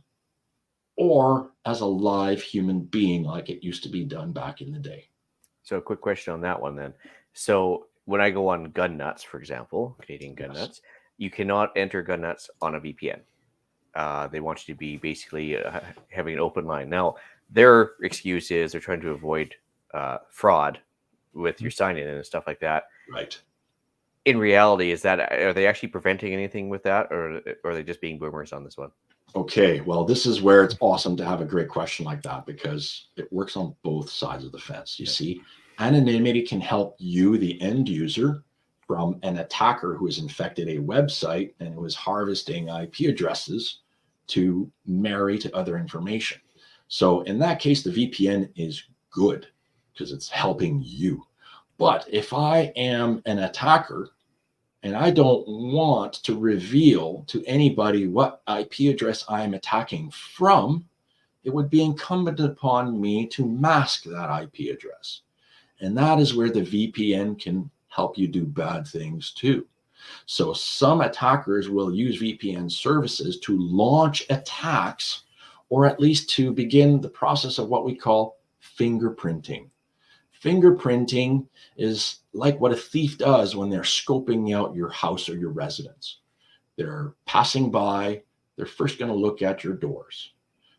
or as a live human being like it used to be done back in the day. So a quick question on that one then. So when I go on Gun Nuts, for example, Canadian Gun Nuts, you cannot enter Gun Nuts on a VPN. They want you to be basically having an open line. Now, their excuse is they're trying to avoid fraud with your sign-in and stuff like that. Right. In reality, are they actually preventing anything with that, or are they just being boomers on this one? Okay, well, this is where it's awesome to have a great question like that, because it works on both sides of the fence. You see, anonymity can help you, the end user, from an attacker who has infected a website and who is harvesting IP addresses to marry to other information. So in that case, the VPN is good because it's helping you. But if I am an attacker and I don't want to reveal to anybody what IP address I'm attacking from, it would be incumbent upon me to mask that IP address. And that is where the VPN can help you do bad things too. So some attackers will use VPN services to launch attacks, or at least to begin the process of what we call fingerprinting. Fingerprinting is like what a thief does when they're scoping out your house or your residence. They're passing by, they're first going to look at your doors.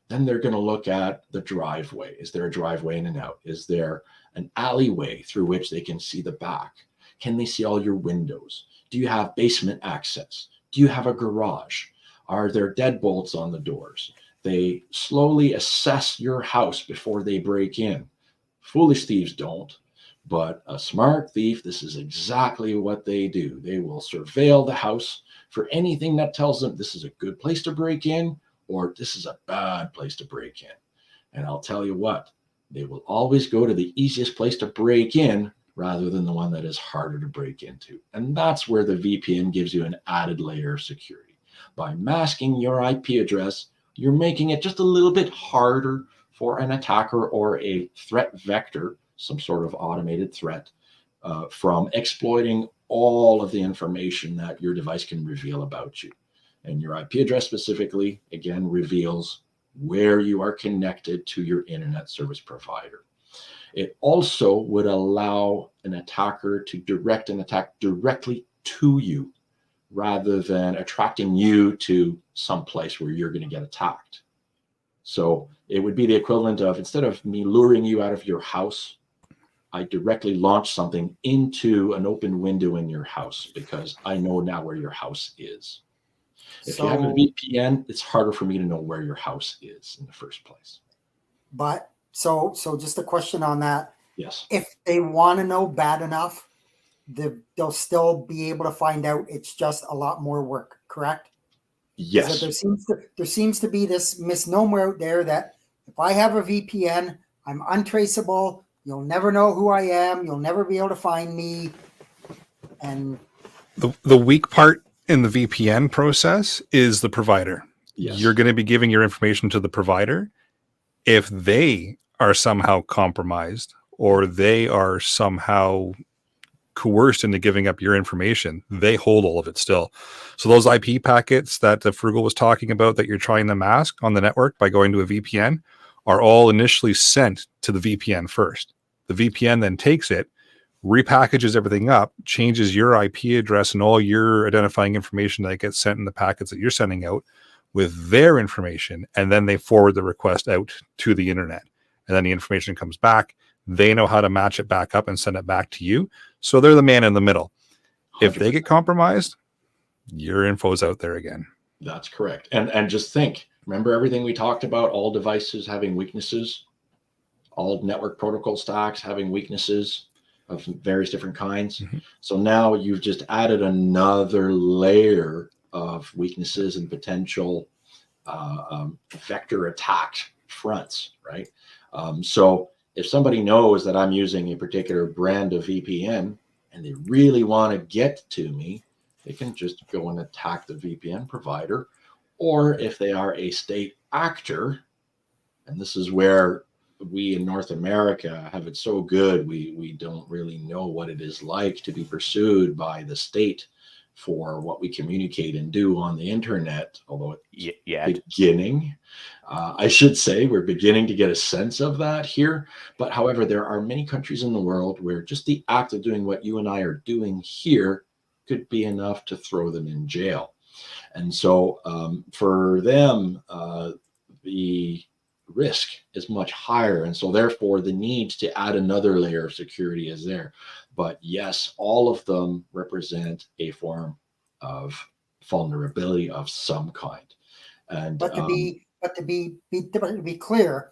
Then they're going to look at the driveway. Is there a driveway in and out? Is there an alleyway through which they can see the back? Can they see all your windows? Do you have basement access? Do you have a garage? Are there deadbolts on the doors? They slowly assess your house before they break in. Foolish thieves don't, but a smart thief, this is exactly what they do. They will surveil the house for anything that tells them this is a good place to break in, or this is a bad place to break in. And I'll tell you what, they will always go to the easiest place to break in rather than the one that is harder to break into. And that's where the VPN gives you an added layer of security. By masking your IP address, you're making it just a little bit harder for an attacker or a threat vector, some sort of automated threat, from exploiting all of the information that your device can reveal about you. And your IP address specifically, again, reveals where you are connected to your internet service provider. It also would allow an attacker to direct an attack directly to you rather than attracting you to some place where you're going to get attacked. So it would be the equivalent of, instead of me luring you out of your house, I directly launch something into an open window in your house because I know now where your house is. If you have a VPN, it's harder for me to know where your house is in the first place. So just a question on that. Yes. If they want to know bad enough, they'll still be able to find out. It's just a lot more work, correct? Yes. There seems to be this misnomer out there that if I have a VPN, I'm untraceable. You'll never know who I am. You'll never be able to find me. And the weak part in the VPN process is the provider. Yes. You're going to be giving your information to the provider. If they are somehow compromised or they are somehow coerced into giving up your information, they hold all of it still. So those IP packets that the Frugal was talking about that you're trying to mask on the network by going to a VPN are all initially sent to the VPN first. The VPN then takes it, repackages everything up, changes your IP address and all your identifying information that gets sent in the packets that you're sending out with their information, and then they forward the request out to the internet. And then the information comes back. They know how to match it back up and send it back to you. So they're the man in the middle. 100%. If they get compromised, your info's out there again. That's correct. And just think, remember everything we talked about, all devices having weaknesses, all network protocol stacks having weaknesses of various different kinds. Mm-hmm. So now you've just added another layer of weaknesses and potential vector attack fronts, right? So if somebody knows that I'm using a particular brand of VPN and they really want to get to me, they can just go and attack the VPN provider. Or if they are a state actor, and this is where we in North America have it so good, we don't really know what it is like to be pursued by the state for what we communicate and do on the internet, although it's beginning. I should say we're beginning to get a sense of that here. But however, there are many countries in the world where just the act of doing what you and I are doing here could be enough to throw them in jail. And so for them, the risk is much higher. And so therefore, the need to add another layer of security is there. But yes, all of them represent a form of vulnerability of some kind. And but to be clear,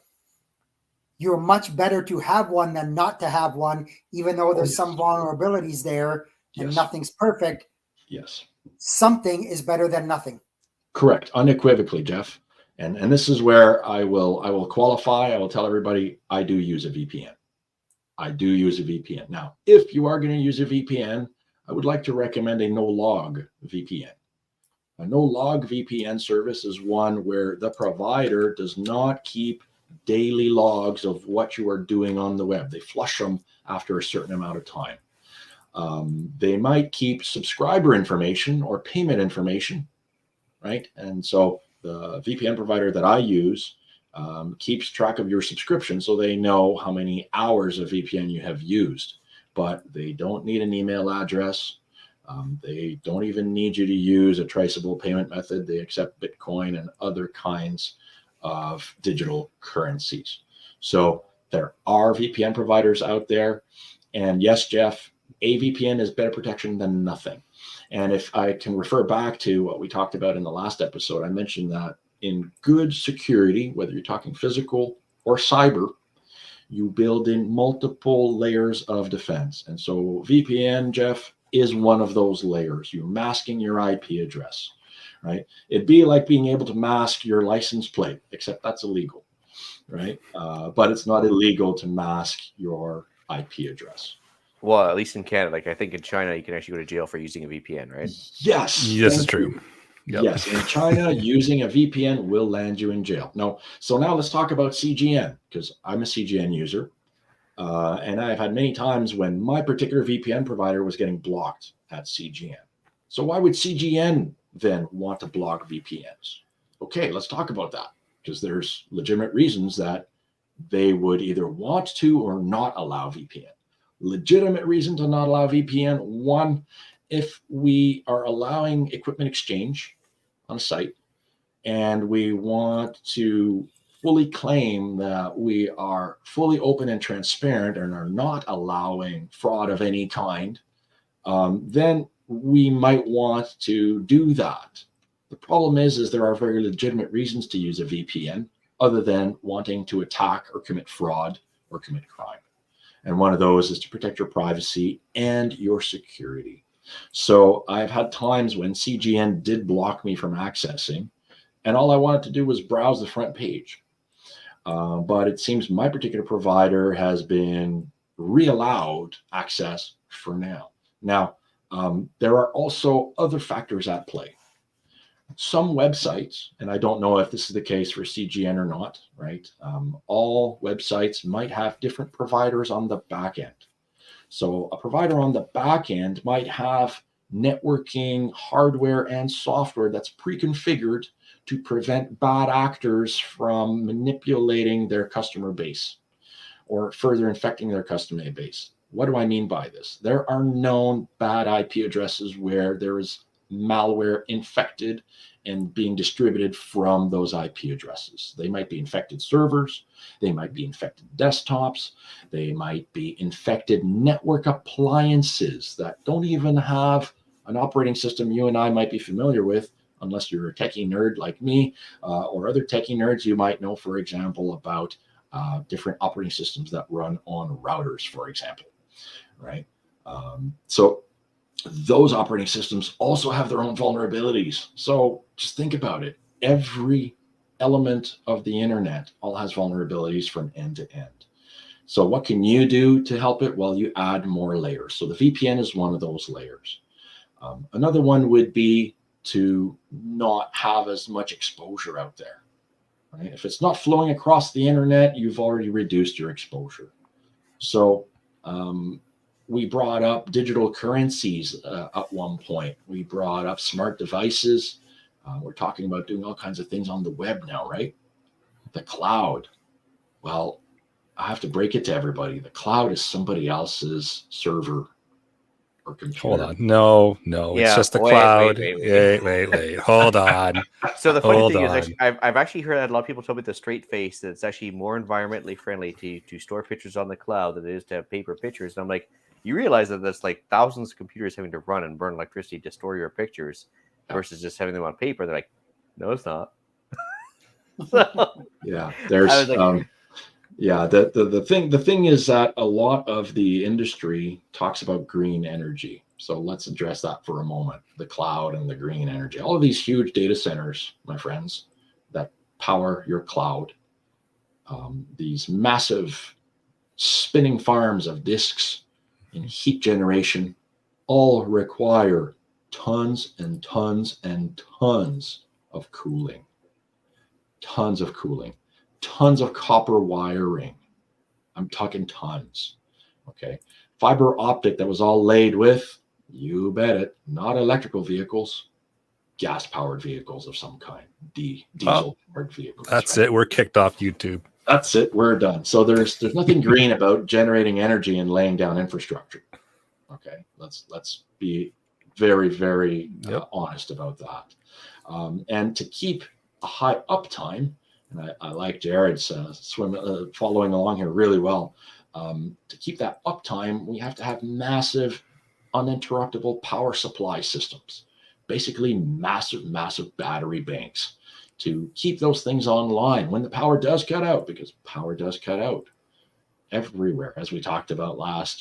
you're much better to have one than not to have one, even though there's some vulnerabilities there and nothing's perfect. Yes. Something is better than nothing. Correct. Unequivocally, Jeff. And this is where I will qualify. I will tell everybody I do use a VPN. I do use a VPN. Now, if you are going to use a VPN, I would like to recommend a no-log VPN. A no-log VPN service is one where the provider does not keep daily logs of what you are doing on the web. They flush them after a certain amount of time. They might keep subscriber information or payment information, right? And so the VPN provider that I use keeps track of your subscription, so they know how many hours of VPN you have used. But they don't need an email address. They don't even need you to use a traceable payment method. They accept Bitcoin and other kinds of digital currencies. So there are VPN providers out there. And yes, Jeff, a VPN is better protection than nothing. And if I can refer back to what we talked about in the last episode, I mentioned that in good security, whether you're talking physical or cyber, you build in multiple layers of defense. And so VPN, Jeff, is one of those layers. You're masking your IP address, right? It'd be like being able to mask your license plate, except that's illegal, right? But it's not illegal to mask your IP address. Well, at least in Canada, like I think in China, you can actually go to jail for using a VPN, right? Yes. Yes, it's true. Yep. Yes, in China, using a VPN will land you in jail. No, so now let's talk about CGN, because I'm a CGN user. And I've had many times when my particular VPN provider was getting blocked at CGN. So why would CGN then want to block VPNs? Okay, let's talk about that, because there's legitimate reasons that they would either want to or not allow VPN. Legitimate reason to not allow VPN. One, if we are allowing equipment exchange on a site and we want to fully claim that we are fully open and transparent and are not allowing fraud of any kind, then we might want to do that. The problem is there are very legitimate reasons to use a VPN other than wanting to attack or commit fraud or commit crime. And one of those is to protect your privacy and your security. So I've had times when CGN did block me from accessing, and all I wanted to do was browse the front page. But it seems my particular provider has been re-allowed access for now. Now, there are also other factors at play. Some websites, and I don't know if this is the case for CGN or not, right? All websites might have different providers on the back end. So a provider on the back end might have networking hardware and software that's pre-configured to prevent bad actors from manipulating their customer base or further infecting their customer base. What do I mean by this? There are known bad IP addresses where there is malware infected and being distributed from those IP addresses. They might be infected servers, they might be infected desktops, they might be infected network appliances that don't even have an operating system you and I might be familiar with, unless you're a techie nerd like me, or other techie nerds. You might know, for example, about different operating systems that run on routers, for example, right? So those operating systems also have their own vulnerabilities. So just think about it. Every element of the internet all has vulnerabilities from end to end. So what can you do to help it? Well, you add more layers. So the VPN is one of those layers. Another one would be to not have as much exposure out there. Right? If it's not flowing across the internet, you've already reduced your exposure. So we brought up digital currencies at one point. We brought up smart devices. We're talking about doing all kinds of things on the web now, right? The cloud. Well, I have to break it to everybody. The cloud is somebody else's server or computer. Hold on. No, it's just the cloud. Wait. Hold on. So the funny thing is, actually, I've actually heard that a lot of people tell me with a straight face that it's actually more environmentally friendly to store pictures on the cloud than it is to have paper pictures. And I'm like, you realize that there's like thousands of computers having to run and burn electricity to store your pictures versus just having them on paper. They're like, no, it's not. Yeah, there's the thing is that a lot of the industry talks about green energy. So let's address that for a moment. The cloud and the green energy. All of these huge data centers, my friends, that power your cloud. These massive spinning farms of disks and heat generation all require tons and tons and tons of cooling. Tons of cooling. Tons of copper wiring. I'm talking tons. Okay. Fiber optic that was all laid with, you bet it, not electrical vehicles, gas powered vehicles of some kind, diesel powered vehicles. That's right? It. We're kicked off YouTube. That's it. We're done. So there's nothing green about generating energy and laying down infrastructure. Okay. Let's be very, very honest about that. And to keep a high uptime, and I like Jared's following along here really well. To keep that uptime, we have to have massive, uninterruptible power supply systems, basically massive battery banks to keep those things online when the power does cut out, because power does cut out everywhere. As we talked about last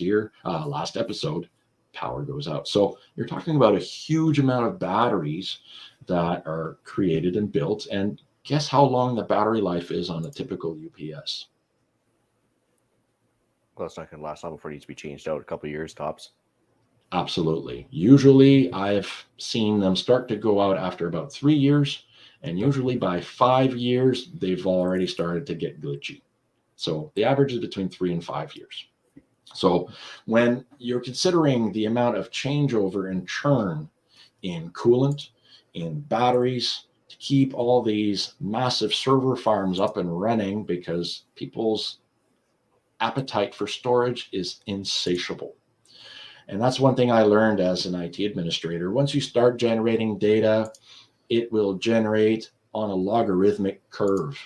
episode, power goes out. So you're talking about a huge amount of batteries that are created and built. And guess how long the battery life is on a typical UPS? Well, it's not going to last long before it needs to be changed out. A couple of years tops. Absolutely. Usually I've seen them start to go out after about 3 years. And usually by 5 years, they've already started to get glitchy. So the average is between 3 and 5 years. So when you're considering the amount of changeover and churn in coolant, in batteries, to keep all these massive server farms up and running, because people's appetite for storage is insatiable. And that's one thing I learned as an IT administrator. Once you start generating data, it will generate on a logarithmic curve.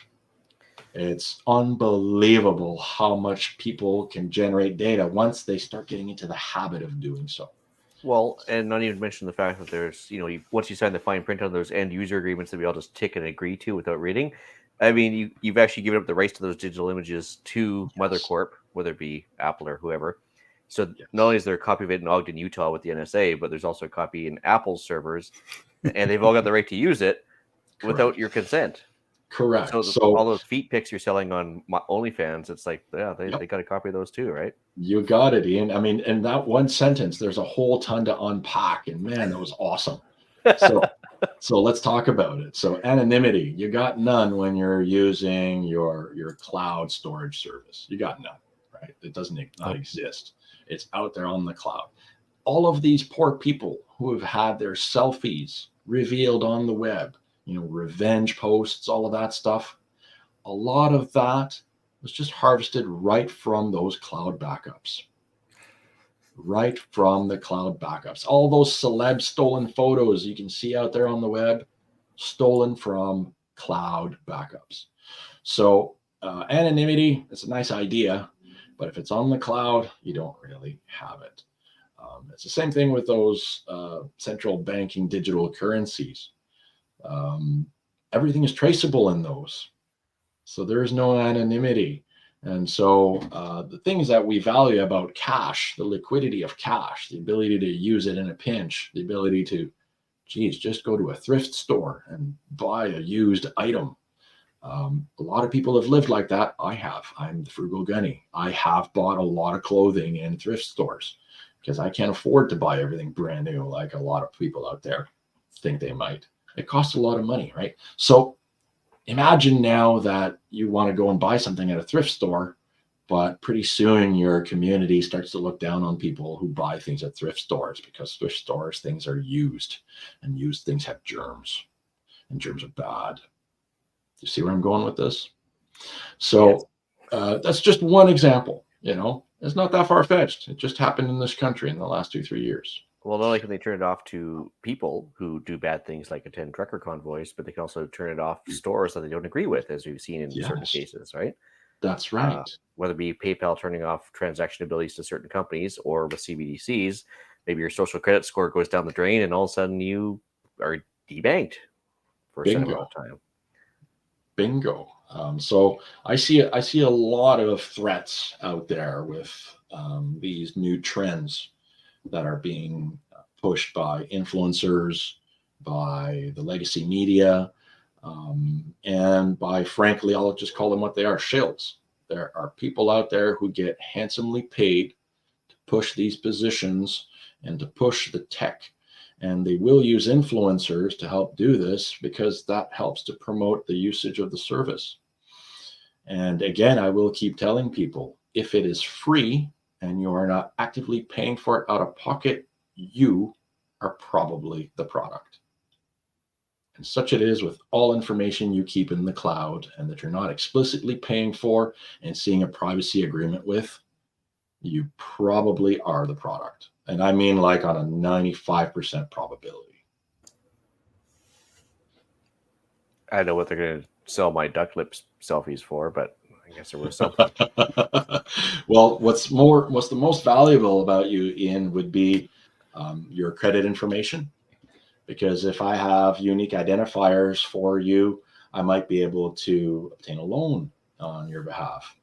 It's unbelievable how much people can generate data once they start getting into the habit of doing so. Well, and not even mention the fact that there's, once you sign the fine print on those end user agreements that we all just tick and agree to without reading, I mean, you've actually given up the rights to those digital images to Mother Corp, whether it be Apple or whoever. So Yes. not only is there a copy of it in Ogden, Utah with the NSA, but there's also a copy in Apple's servers, and they've all got the right to use it without Correct. your consent. Correct. So, So all those feet pics you're selling on OnlyFans, it's like, yeah, they got a copy of those too, right? you got it, Ian. I mean, in that one sentence, there's a whole ton to unpack, and man, that was awesome. So let's talk about it. So anonymity, you got none when you're using your cloud storage service. You got none, right? It doesn't not exist. It's out there on the cloud. All of these poor people who have had their selfies revealed on the web, revenge posts, all of that stuff, a lot of that was just harvested right from those cloud backups. Right from the cloud backups. All those celeb stolen photos you can see out there on the web, stolen from cloud backups. So anonymity, it's a nice idea, but if it's on the cloud, you don't really have it. It's the same thing with those central banking digital currencies. Everything is traceable in those. So there is no anonymity. And so the things that we value about cash, the liquidity of cash, the ability to use it in a pinch, the ability to, just go to a thrift store and buy a used item. A lot of people have lived like that. I have. I'm the frugal gunny. I have bought a lot of clothing in thrift stores because I can't afford to buy everything brand new like a lot of people out there think they might. It costs a lot of money, right? So imagine now that you want to go and buy something at a thrift store, but pretty soon your community starts to look down on people who buy things at thrift stores because thrift stores, things are used, and used things have germs, and germs are bad. You see where I'm going with this? So that's just one example, It's not that far-fetched. It just happened in this country in the last 2-3 years. Well, not only can they turn it off to people who do bad things like attend trucker convoys, but they can also turn it off to stores that they don't agree with, as we've seen in certain cases, right? That's right. Whether it be PayPal turning off transaction abilities to certain companies, or with CBDCs, maybe your social credit score goes down the drain and all of a sudden you are debanked for a certain amount of time. Bingo. So I see a lot of threats out there with these new trends that are being pushed by influencers, by the legacy media, and by, frankly, I'll just call them what they are, shills. There are people out there who get handsomely paid to push these positions and to push the tech. And they will use influencers to help do this because that helps to promote the usage of the service. And again, I will keep telling people, if it is free and you are not actively paying for it out of pocket, you are probably the product. And such it is with all information you keep in the cloud and that you're not explicitly paying for and seeing a privacy agreement with, you probably are the product. And I mean like on a 95% probability. I know what they're going to sell my duck lips selfies for, but I guess there was something. Well, what's the most valuable about you, Ian, would be your credit information. Because if I have unique identifiers for you, I might be able to obtain a loan on your behalf.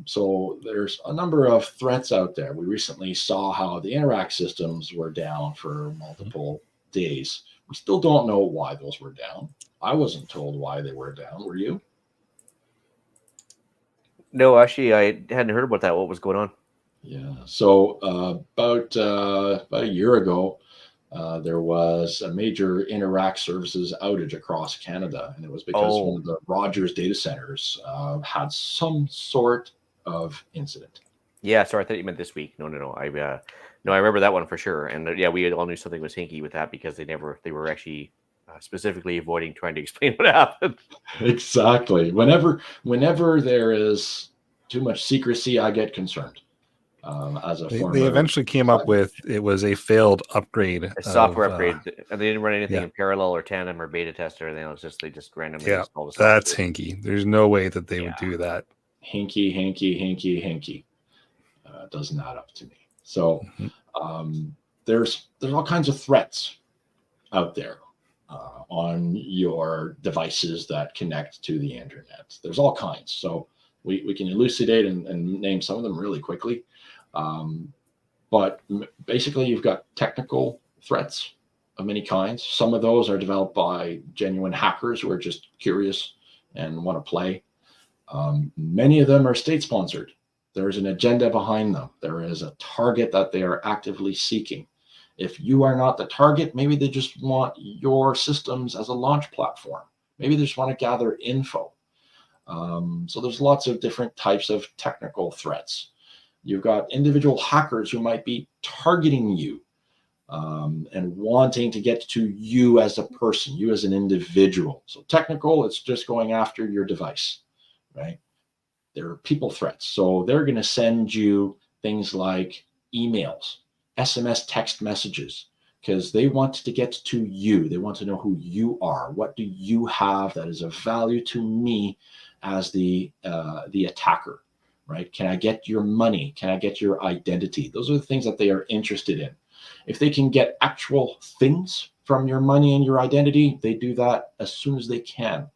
So there's a number of threats out there. We recently saw how the Interact systems were down for multiple days. We still don't know why those were down. I wasn't told why they were down. Were you? No, actually, I hadn't heard about that. What was going on? Yeah. So about a year ago, there was a major Interact services outage across Canada, and it was because one of the Rogers data centers had some sort of incident. Yeah, sorry, I thought you meant this week. No. I remember that one for sure. And we all knew something was hinky with that because they were actually specifically avoiding trying to explain what happened. Exactly. Whenever there is too much secrecy, I get concerned. They eventually came up with it was a failed upgrade, a software upgrade, and they didn't run anything in parallel or tandem or beta test or anything. It was just they just randomly installed the software. That's hinky. There's no way that they would do that. Hinky. Doesn't add up to me. So there's all kinds of threats out there on your devices that connect to the internet. There's all kinds. So We can elucidate and name some of them really quickly. But basically, you've got technical threats of many kinds. Some of those are developed by genuine hackers who are just curious and want to play. Many of them are state-sponsored. There is an agenda behind them. There is a target that they are actively seeking. If you are not the target, maybe they just want your systems as a launch platform. Maybe they just want to gather info. So there's lots of different types of technical threats. You've got individual hackers who might be targeting you and wanting to get to you as a person, you as an individual. So technical, it's just going after your device, right? There are people threats. So they're going to send you things like emails, SMS text messages, because they want to get to you. They want to know who you are. What do you have that is of value to me as the attacker, right? Can I get your money? Can I get your identity? Those are the things that they are interested in. If they can get actual things from your money and your identity, they do that as soon as they can.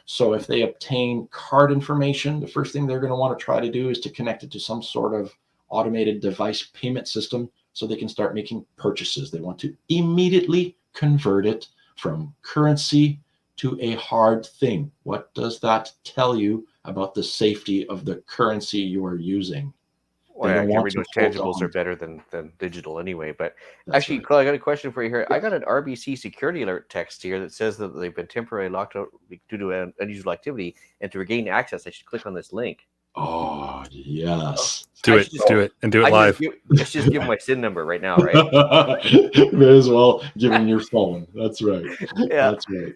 So if they obtain card information, the first thing they're going to want to try to do is to connect it to some sort of automated device payment system so they can start making purchases. They want to immediately convert it from currency to a hard thing. What does that tell you about the safety of the currency you are using? Well, I can read those tangibles are better than digital anyway. But actually, right. Claude, I got a question for you here. I got an RBC security alert text here that says that they've been temporarily locked out due to unusual activity, and to regain access, I should click on this link. Oh, yes. Do it live. Let's just give them my SIN number right now, right? May as well give them your phone. That's right. Yeah. That's right.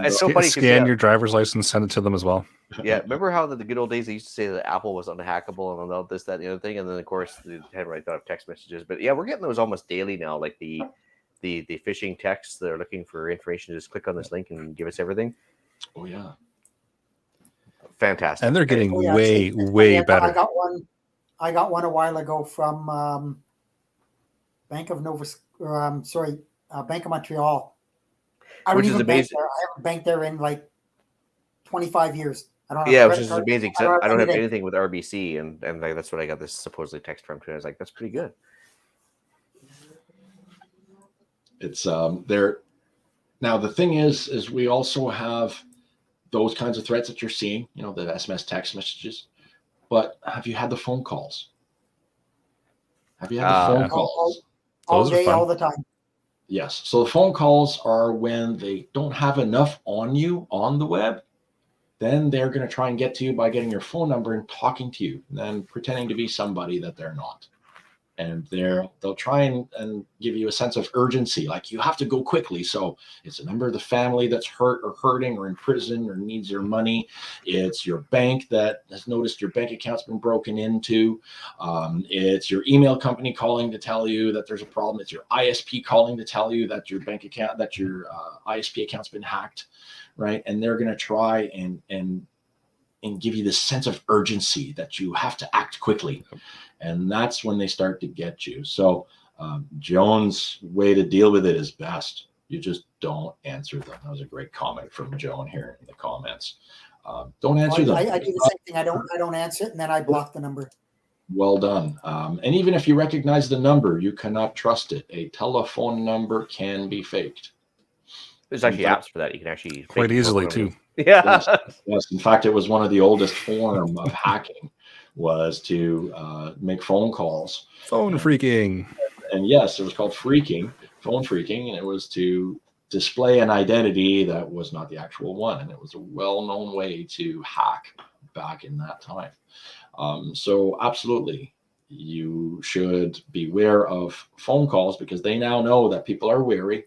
It's so funny. Scan your driver's license, send it to them as well. Yeah, remember how the good old days they used to say that Apple was unhackable and all this, that, and the other thing, and then of course they hadn't really thought of text messages. But yeah, we're getting those almost daily now, like the phishing texts that are looking for information. Just click on this link and give us everything. Oh yeah, fantastic! And they're getting way better. I got one a while ago from Bank of Montreal. Which is amazing. I haven't banked there in like 25 years. I don't. Yeah, which is amazing. I don't have anything with RBC, and like, that's what I got this supposedly text from too. I was like, that's pretty good. It's there. Now the thing is we also have those kinds of threats that you're seeing. You know, the SMS text messages. But have you had the phone calls? Have you had the phone calls? All day, all the time. Yes. So the phone calls are when they don't have enough on you on the web. Then they're going to try and get to you by getting your phone number and talking to you, and then pretending to be somebody that they're not. And they'll try and give you a sense of urgency, like you have to go quickly. So it's a member of the family that's hurt or hurting or in prison or needs your money. It's your bank that has noticed your bank account's been broken into. It's your email company calling to tell you that there's a problem. It's your ISP calling to tell you that your bank account, that your ISP account's been hacked, right? And they're going to try and give you this sense of urgency that you have to act quickly. And that's when they start to get you. So Joan's way to deal with it is best. You just don't answer them. That was a great comment from Joan here in the comments. Don't answer them. I do the same thing. I don't answer it, and then I block the number. Well done. And even if you recognize the number, you cannot trust it. A telephone number can be faked. There's actually apps for that. You can actually quite easily too. Yeah. Yes. In fact, it was one of the oldest form of hacking was to make phone calls. Phone phreaking. And yes, it was called phone phreaking, and it was to display an identity that was not the actual one. And it was a well-known way to hack back in that time. So absolutely, you should beware of phone calls because they now know that people are wary.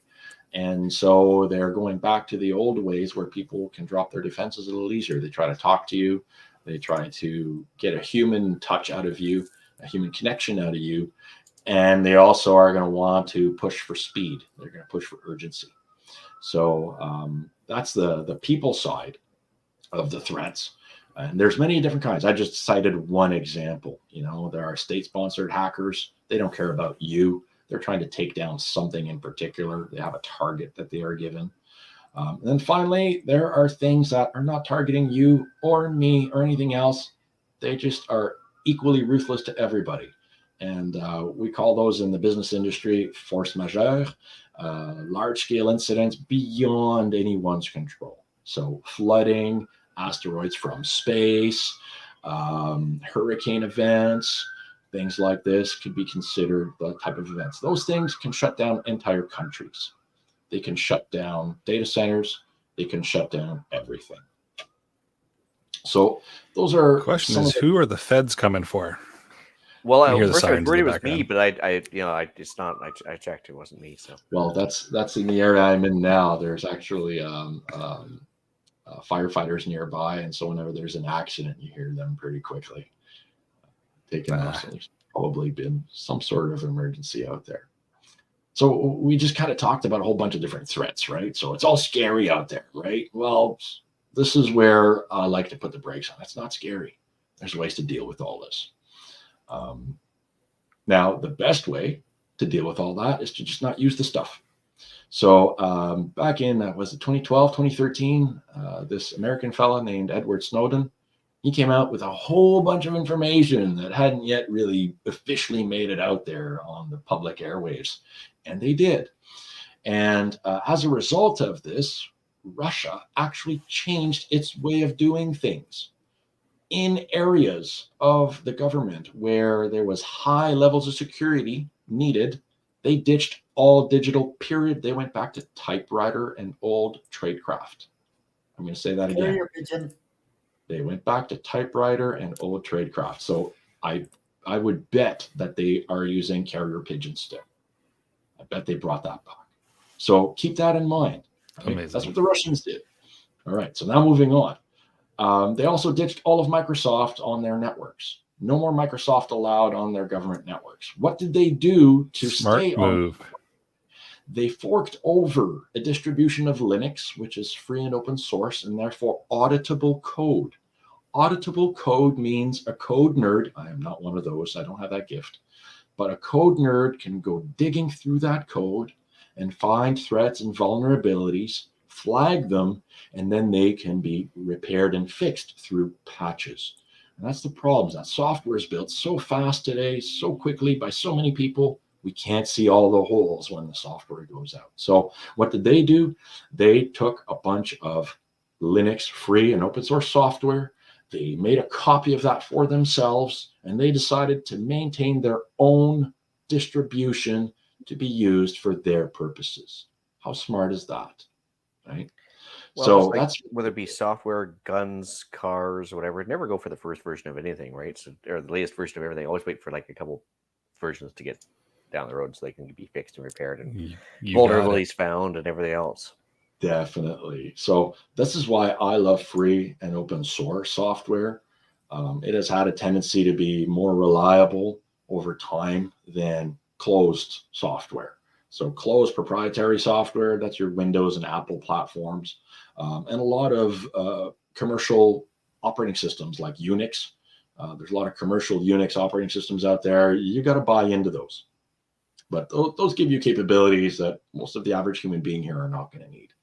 And so they're going back to the old ways where people can drop their defenses a little easier. They try to talk to you. They try to get a human touch out of you, a human connection out of you. And they also are going to want to push for speed. They're going to push for urgency. So that's the people side of the threats. And there's many different kinds. I just cited one example. You know, there are state-sponsored hackers. They don't care about you. They're trying to take down something in particular. They have a target that they are given. And then finally, there are things that are not targeting you or me or anything else. They just are equally ruthless to everybody. And we call those in the business industry force majeure, large-scale incidents beyond anyone's control. So flooding, asteroids from space, hurricane events, things like this could be considered the type of events. Those things can shut down entire countries. They can shut down data centers. They can shut down everything. So those are Question is, who are the feds coming for? Well, You hear the first I was sirens in worried the it was me, background. but I you know, it's not. I checked, it wasn't me. So well, that's in the area I'm in now. There's actually firefighters nearby, and so whenever there's an accident, you hear them pretty quickly taking off. So there's probably been some sort of emergency out there. So we just kind of talked about a whole bunch of different threats, right? So it's all scary out there, right? Well, this is where I like to put the brakes on. It's not scary. There's ways to deal with all this. Now, the best way to deal with all that is to just not use the stuff. So back in, was it 2012, 2013, this American fella named Edward Snowden, he came out with a whole bunch of information that hadn't yet really officially made it out there on the public airwaves. And they did. And as a result of this, Russia actually changed its way of doing things. In areas of the government where there was high levels of security needed, they ditched all digital, period. They went back to typewriter and old tradecraft. I'm going to say that again. Carrier pigeon. They went back to typewriter and old tradecraft. So I would bet that they are using carrier pigeon still. I bet they brought that back. So keep that in mind. Right? Amazing. That's what the Russians did. All right. So now moving on. They also ditched all of Microsoft on their networks. No more Microsoft allowed on their government networks. What did they do to stay move. on? They forked over a distribution of Linux, which is free and open source, and therefore auditable code. Auditable code means a code nerd. I am not one of those. I don't have that gift. But a code nerd can go digging through that code and find threats and vulnerabilities, flag them, and then they can be repaired and fixed through patches. And that's the problem. That software is built so fast today, so quickly by so many people, we can't see all the holes when the software goes out. So what did they do? They took a bunch of Linux free and open source software. They made a copy of that for themselves, and they decided to maintain their own distribution to be used for their purposes. How smart is that? Right? well, So just like, that's whether it be software, guns, cars, whatever. Never go for the first version of anything, right? So, or the latest version of everything. Always wait for like a couple versions to get down the road so they can be fixed and repaired and vulnerabilities found and everything else. definitely. So this is why I love free and open source software. It has had a tendency to be more reliable over time than closed software. So closed proprietary software, that's your Windows and Apple platforms, and a lot of commercial operating systems like Unix. There's a lot of commercial Unix operating systems out there. You got to buy into those. But those give you capabilities that most of the average human being here are not going to need.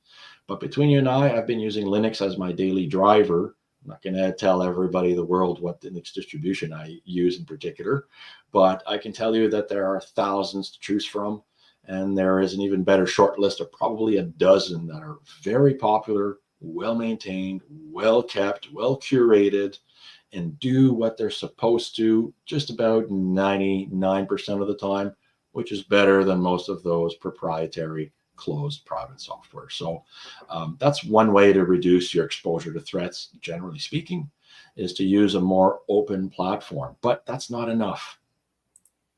But between you and I've been using Linux as my daily driver. I'm not going to tell everybody in the world what Linux distribution I use in particular, but I can tell you that there are thousands to choose from. And there is an even better short list of probably a dozen that are very popular, well-maintained, well-kept, well-curated, and do what they're supposed to just about 99% of the time, which is better than most of those proprietary closed private software. So that's one way to reduce your exposure to threats, generally speaking, is to use a more open platform. But that's not enough.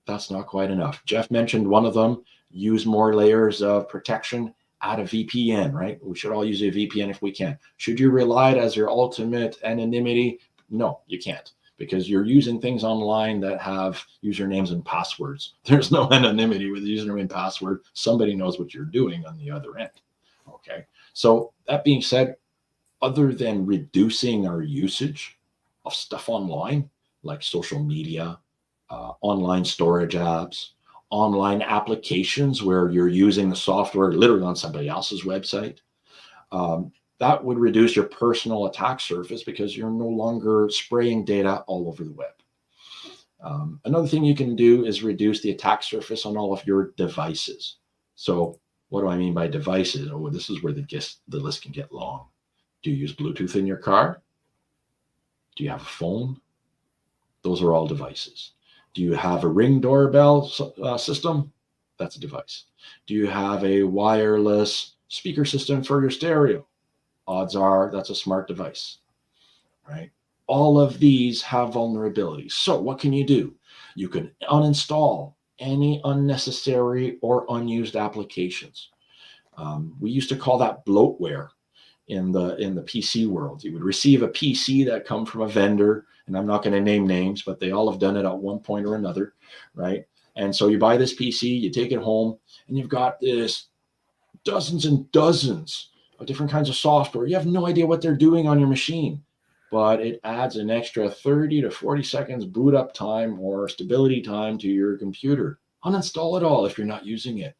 That's not quite enough. Jeff mentioned one of them, use more layers of protection, add a VPN, right? We should all use a VPN if we can. Should you rely it as your ultimate anonymity? No, you can't, because you're using things online that have usernames and passwords. There's no anonymity with the username and password. Somebody knows what you're doing on the other end. Okay. So that being said, other than reducing our usage of stuff online, like social media, online storage apps, online applications where you're using the software literally on somebody else's website, That would reduce your personal attack surface because you're no longer spraying data all over the web. Another thing you can do is reduce the attack surface on all of your devices. So what do I mean by devices? Oh, this is where the list can get long. Do you use Bluetooth in your car? Do you have a phone? Those are all devices. Do you have a Ring doorbell system? That's a device. Do you have a wireless speaker system for your stereo? Odds are that's a smart device, right? All of these have vulnerabilities. So what can you do? You can uninstall any unnecessary or unused applications. We used to call that bloatware in the PC world. You would receive a PC that come from a vendor, and I'm not going to name names, but they all have done it at one point or another, right? And so you buy this PC, you take it home, and you've got this dozens and dozens of different kinds of software. You have no idea what they're doing on your machine, but it adds an extra 30 to 40 seconds boot up time or stability time to your computer. Uninstall it all if you're not using it.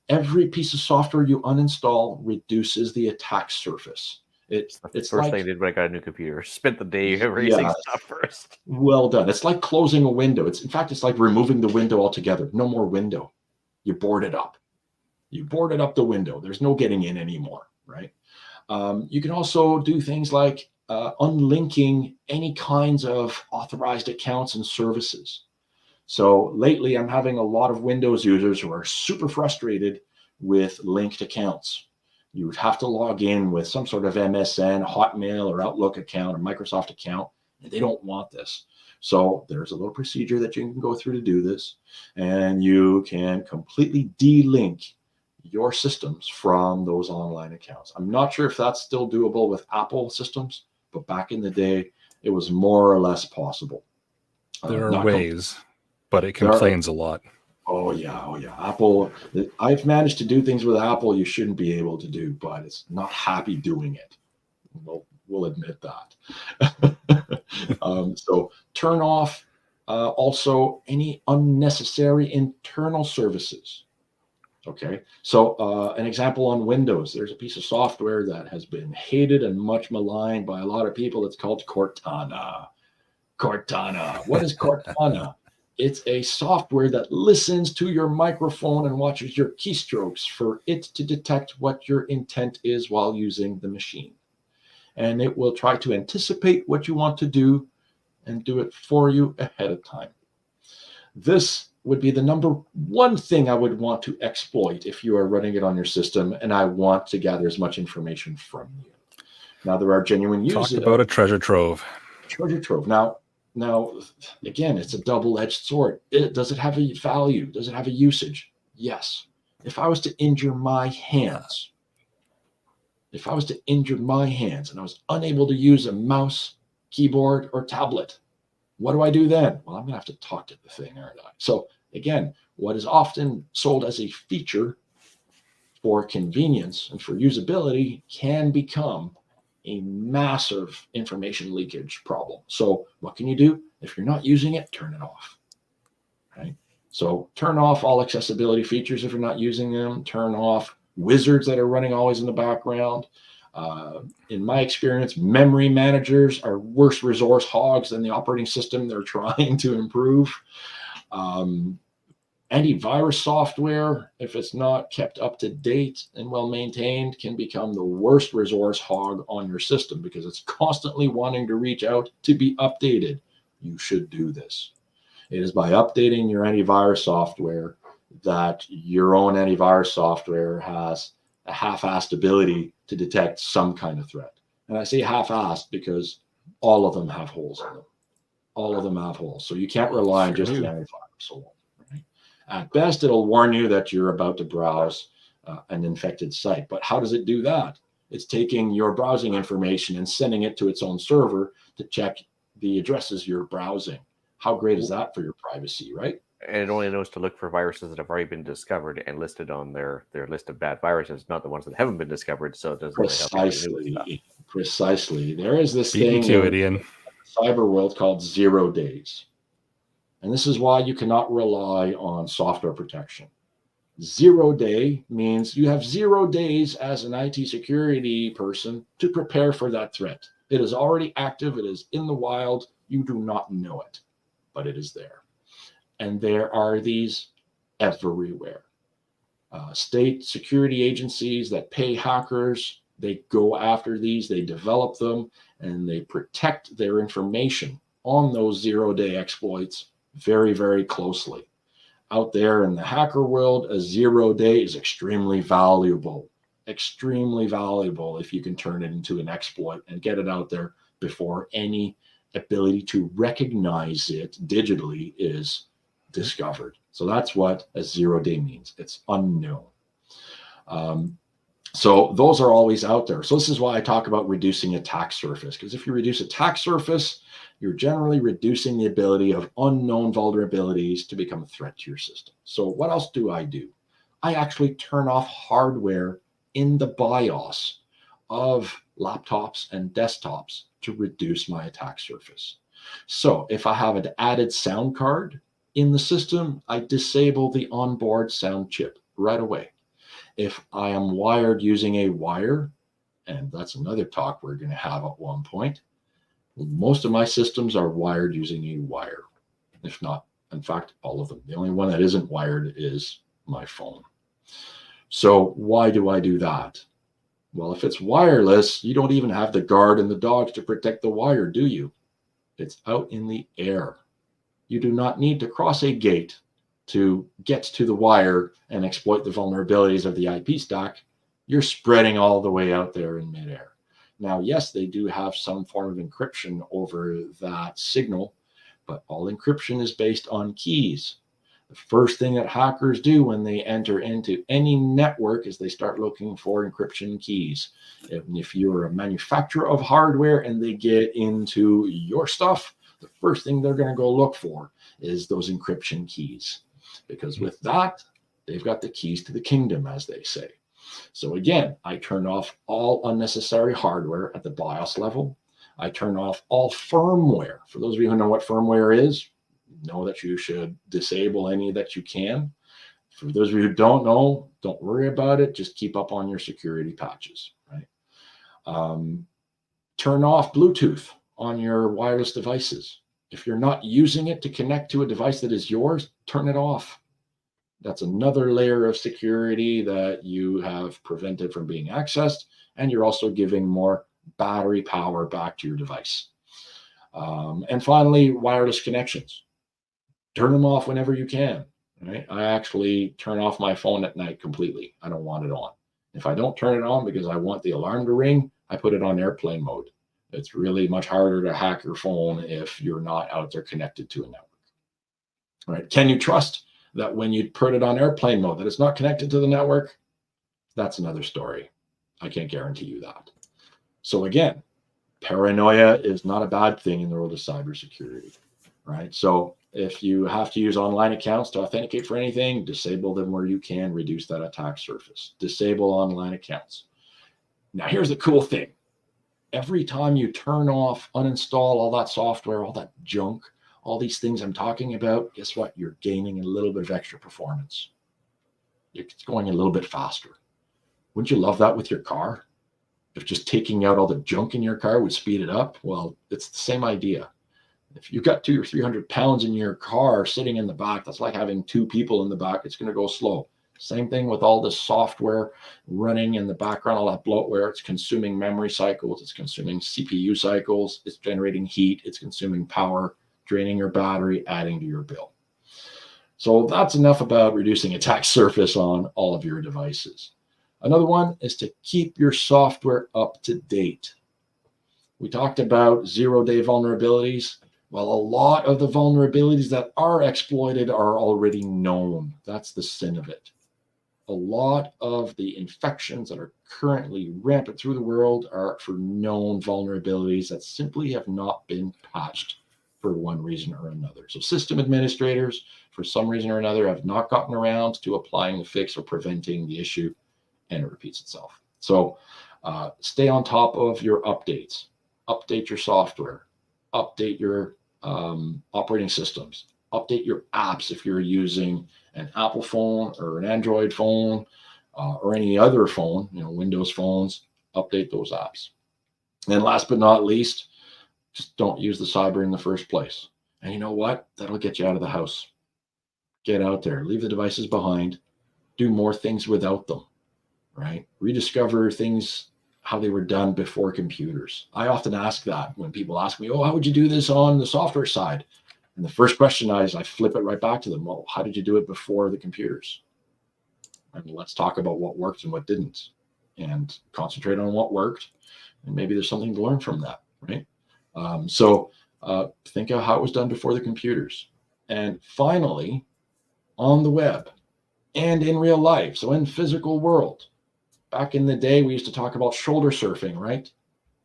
Every piece of software you uninstall reduces the attack surface. It's the first thing I did when I got a new computer. Spent the day erasing stuff first. Well done. It's like closing a window. It's like removing the window altogether. No more window. You board it up. You boarded up the window. There's no getting in anymore, right? You can also do things like unlinking any kinds of authorized accounts and services. So lately, I'm having a lot of Windows users who are super frustrated with linked accounts. You would have to log in with some sort of MSN, Hotmail, or Outlook account, or Microsoft account, and they don't want this. So there's a little procedure that you can go through to do this, and you can completely de-link your systems from those online accounts. I'm not sure if that's still doable with Apple systems, but back in the day, it was more or less possible. There are ways, but it complains a lot. Oh yeah. Apple, I've managed to do things with Apple you shouldn't be able to do, but it's not happy doing it. We'll admit that. So turn off also any unnecessary internal services. Okay, so an example on Windows, there's a piece of software that has been hated and much maligned by a lot of people. It's called Cortana. Cortana. What is Cortana? It's a software that listens to your microphone and watches your keystrokes for it to detect what your intent is while using the machine. And it will try to anticipate what you want to do and do it for you ahead of time. This would be the number one thing I would want to exploit if you are running it on your system and I want to gather as much information from you. Now, there are genuine users. Talk about a treasure trove. Treasure trove. Now, again, it's a double-edged sword. Does it have a value? Does it have a usage? Yes. If I was to injure my hands, and I was unable to use a mouse, keyboard, or tablet, what do I do then? Well, I'm going to have to talk to the thing, aren't I? So again, what is often sold as a feature for convenience and for usability can become a massive information leakage problem. So what can you do? If you're not using it, turn it off. Right? So turn off all accessibility features if you're not using them. Turn off wizards that are running always in the background. In my experience, memory managers are worse resource hogs than the operating system they're trying to improve. Antivirus software, if it's not kept up to date and well maintained, can become the worst resource hog on your system because it's constantly wanting to reach out to be updated. You should do this. It is by updating your antivirus software that your own antivirus software has a half-assed ability to detect some kind of threat. And I say half-assed because all of them have holes in them. All of them have holes. So you can't rely on just the antivirus alone. Right? At best, it'll warn you that you're about to browse an infected site. But how does it do that? It's taking your browsing information and sending it to its own server to check the addresses you're browsing. How great is that for your privacy, right? And it only knows to look for viruses that have already been discovered and listed on their list of bad viruses, not the ones that haven't been discovered. So it doesn't really help. Precisely. There is this thing in the cyber world called 0 days. And this is why you cannot rely on software protection. 0 day means you have 0 days as an IT security person to prepare for that threat. It is already active. It is in the wild. You do not know it, but it is there. And there are these everywhere. State security agencies that pay hackers, they go after these, they develop them, and they protect their information on those 0 day exploits very, very closely. Out there in the hacker world, a 0 day is extremely valuable if you can turn it into an exploit and get it out there before any ability to recognize it digitally is discovered. So that's what a 0 day means. It's unknown. So those are always out there. So this is why I talk about reducing attack surface, because if you reduce attack surface, you're generally reducing the ability of unknown vulnerabilities to become a threat to your system. So what else do? I actually turn off hardware in the BIOS of laptops and desktops to reduce my attack surface. So if I have an added sound card in the system, I disable the onboard sound chip right away. If I am wired using a wire, and that's another talk we're going to have at one point, most of my systems are wired using a wire. If not, in fact, all of them. The only one that isn't wired is my phone. So why do I do that? Well, if it's wireless, you don't even have the guard and the dogs to protect the wire, do you? It's out in the air. You do not need to cross a gate to get to the wire and exploit the vulnerabilities of the IP stack. You're spreading all the way out there in midair. Now, yes, they do have some form of encryption over that signal, but all encryption is based on keys. The first thing that hackers do when they enter into any network is they start looking for encryption keys. If you're a manufacturer of hardware and they get into your stuff, the first thing they're going to go look for is those encryption keys, because with that, they've got the keys to the kingdom, as they say. So again, I turn off all unnecessary hardware at the BIOS level. I turn off all firmware. For those of you who know what firmware is, know that you should disable any that you can. For those of you who don't know, don't worry about it. Just keep up on your security patches, right? Turn off Bluetooth on your wireless devices. If you're not using it to connect to a device that is yours, turn it off. That's another layer of security that you have prevented from being accessed, and you're also giving more battery power back to your device. And finally, wireless connections. Turn them off whenever you can. Right? I actually turn off my phone at night completely. I don't want it on. If I don't turn it on because I want the alarm to ring, I put it on airplane mode. It's really much harder to hack your phone if you're not out there connected to a network. All right? Can you trust that when you put it on airplane mode that it's not connected to the network? That's another story. I can't guarantee you that. So again, paranoia is not a bad thing in the world of cybersecurity, right? So if you have to use online accounts to authenticate for anything, disable them where you can, reduce that attack surface. Disable online accounts. Now here's the cool thing. Every time you turn off, uninstall all that software, all that junk, all these things I'm talking about, guess what? You're gaining a little bit of extra performance. It's going a little bit faster. Wouldn't you love that with your car? If just taking out all the junk in your car would speed it up? Well, it's the same idea. If you've got 200 or 300 pounds in your car sitting in the back, that's like having two people in the back. It's going to go slow. Same thing with all this software running in the background, all that bloatware. It's consuming memory cycles. It's consuming CPU cycles. It's generating heat. It's consuming power, draining your battery, adding to your bill. So that's enough about reducing attack surface on all of your devices. Another one is to keep your software up to date. We talked about 0-day vulnerabilities. Well, a lot of the vulnerabilities that are exploited are already known. That's the sin of it. A lot of the infections that are currently rampant through the world are for known vulnerabilities that simply have not been patched for one reason or another. So system administrators, for some reason or another, have not gotten around to applying the fix or preventing the issue, and it repeats itself. So stay on top of your updates. Update your software. Update your operating systems. Update your apps if you're using an Apple phone or an Android phone or any other phone, Windows phones. Update those apps. And last but not least, just don't use the cyber in the first place. And you know what? That'll get you out of the house. Get out there, leave the devices behind, do more things without them, right? Rediscover things how they were done before computers. I often ask that when people ask me, oh, how would you do this on the software side? And the first question I flip it right back to them. Well, how did you do it before the computers? And let's talk about what worked and what didn't, and concentrate on what worked. And maybe there's something to learn from that, right? So think of how it was done before the computers. And finally, on the web and in real life, so in physical world, back in the day, we used to talk about shoulder surfing, right?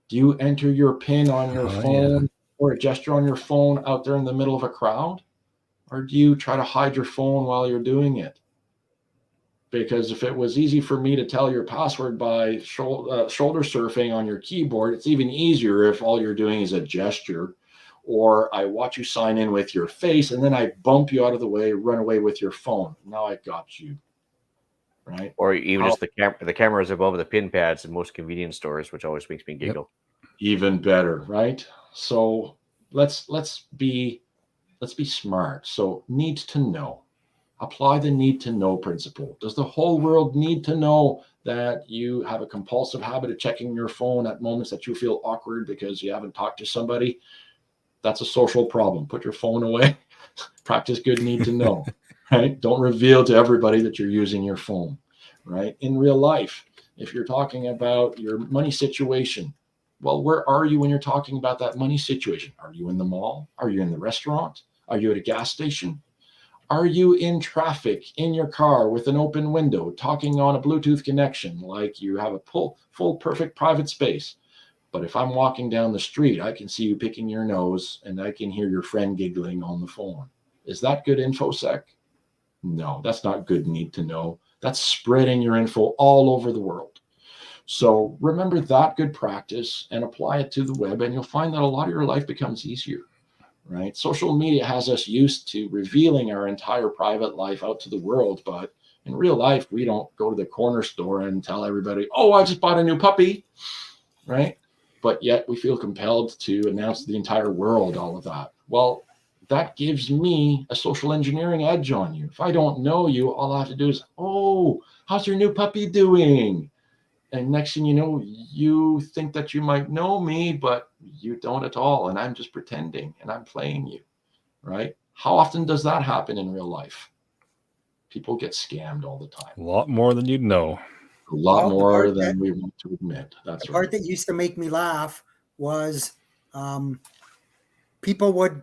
Do you enter your PIN on your phone or a gesture on your phone out there in the middle of a crowd? Or do you try to hide your phone while you're doing it? Because if it was easy for me to tell your password by shoulder surfing on your keyboard, it's even easier if all you're doing is a gesture, or I watch you sign in with your face and then I bump you out of the way, run away with your phone. Now I got you, right? Or even just the cameras above the pin pads in most convenience stores, which always makes me giggle. Even better, right? So let's be smart. So need to know. Apply the need to know principle. Does the whole world need to know that you have a compulsive habit of checking your phone at moments that you feel awkward because you haven't talked to somebody? That's a social problem. Put your phone away. Practice good need to know, right? Don't reveal to everybody that you're using your phone, right? In real life, if you're talking about your money situation, well, where are you when you're talking about that money situation? Are you in the mall? Are you in the restaurant? Are you at a gas station? Are you in traffic in your car with an open window talking on a Bluetooth connection like you have a full perfect private space? But if I'm walking down the street, I can see you picking your nose and I can hear your friend giggling on the phone. Is that good InfoSec? No, that's not good need to know. That's spreading your info all over the world. So remember that good practice and apply it to the web, and you'll find that a lot of your life becomes easier. Right? Social media has us used to revealing our entire private life out to the world, but in real life, we don't go to the corner store and tell everybody, oh, I just bought a new puppy, right? But yet we feel compelled to announce to the entire world all of that. Well, that gives me a social engineering edge on you. If I don't know you, all I have to do is, oh, how's your new puppy doing? And next thing you know, you think that you might know me, but you don't at all. And I'm just pretending and I'm playing you, right? How often does that happen in real life? People get scammed all the time. A lot more than you'd know. A lot more than we want to admit. That's the part that used to make me laugh was people would,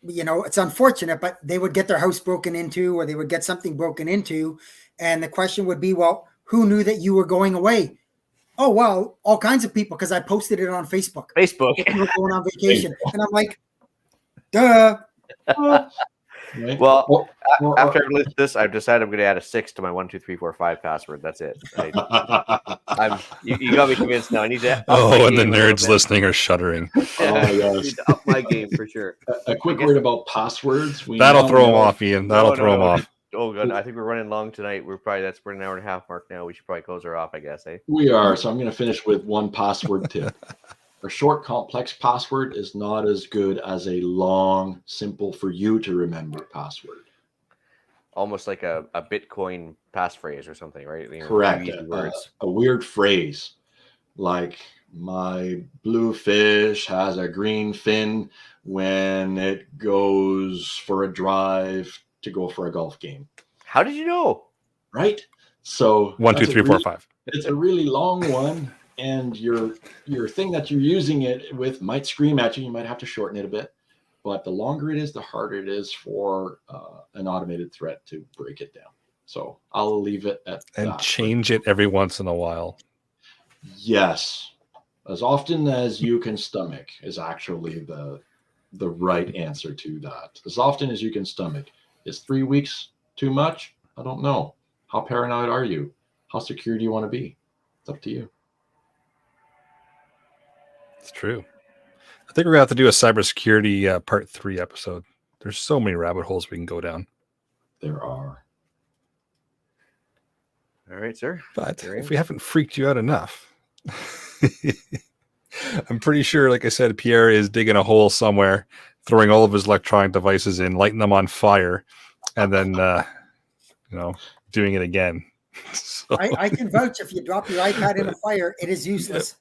it's unfortunate, but they would get their house broken into or they would get something broken into. And the question would be, well, who knew that you were going away? Oh, well, all kinds of people, because I posted it on Facebook. You were going on vacation. And I'm like, duh. Right. Well, after I list this, I've decided I'm going to add a 6 to my 1, 2, 3, 4, 5 password. That's it. You got me convinced now. I need to. And the nerds listening are shuddering. I need to up my game for sure. A quick word about passwords. That'll throw them off, Ian. That'll throw them off. Oh, good. I think we're running long tonight. We're an hour and a half mark now. We should probably close her off, I guess. We are. So I'm going to finish with one password tip. A short, complex password is not as good as a long, simple for you to remember password. Almost like a Bitcoin passphrase or something, right? Correct. A weird phrase like my blue fish has a green fin when it goes for a drive to go for a golf game. How did you know? Right? So 1, 2, 3, 4, 5. It's a really long one, and your thing that you're using it with might scream at you. You might have to shorten it a bit, but the longer it is, the harder it is for an automated threat to break it down. So I'll leave it at that. And change it every once in a while. Yes, as often as you can stomach is actually the right answer to that. As often as you can stomach. Is 3 weeks too much? I don't know. How paranoid are you? How secure do you want to be? It's up to you. It's true. I think we're going to have to do a cybersecurity part 3 episode There's so many rabbit holes we can go down. There are. All right, sir. But There if is. we haven't freaked you out enough, I'm pretty sure, like I said, Pierre is digging a hole somewhere, throwing all of his electronic devices in, lighting them on fire, and then, doing it again. So, I can vouch if you drop your iPad in a fire, it is useless.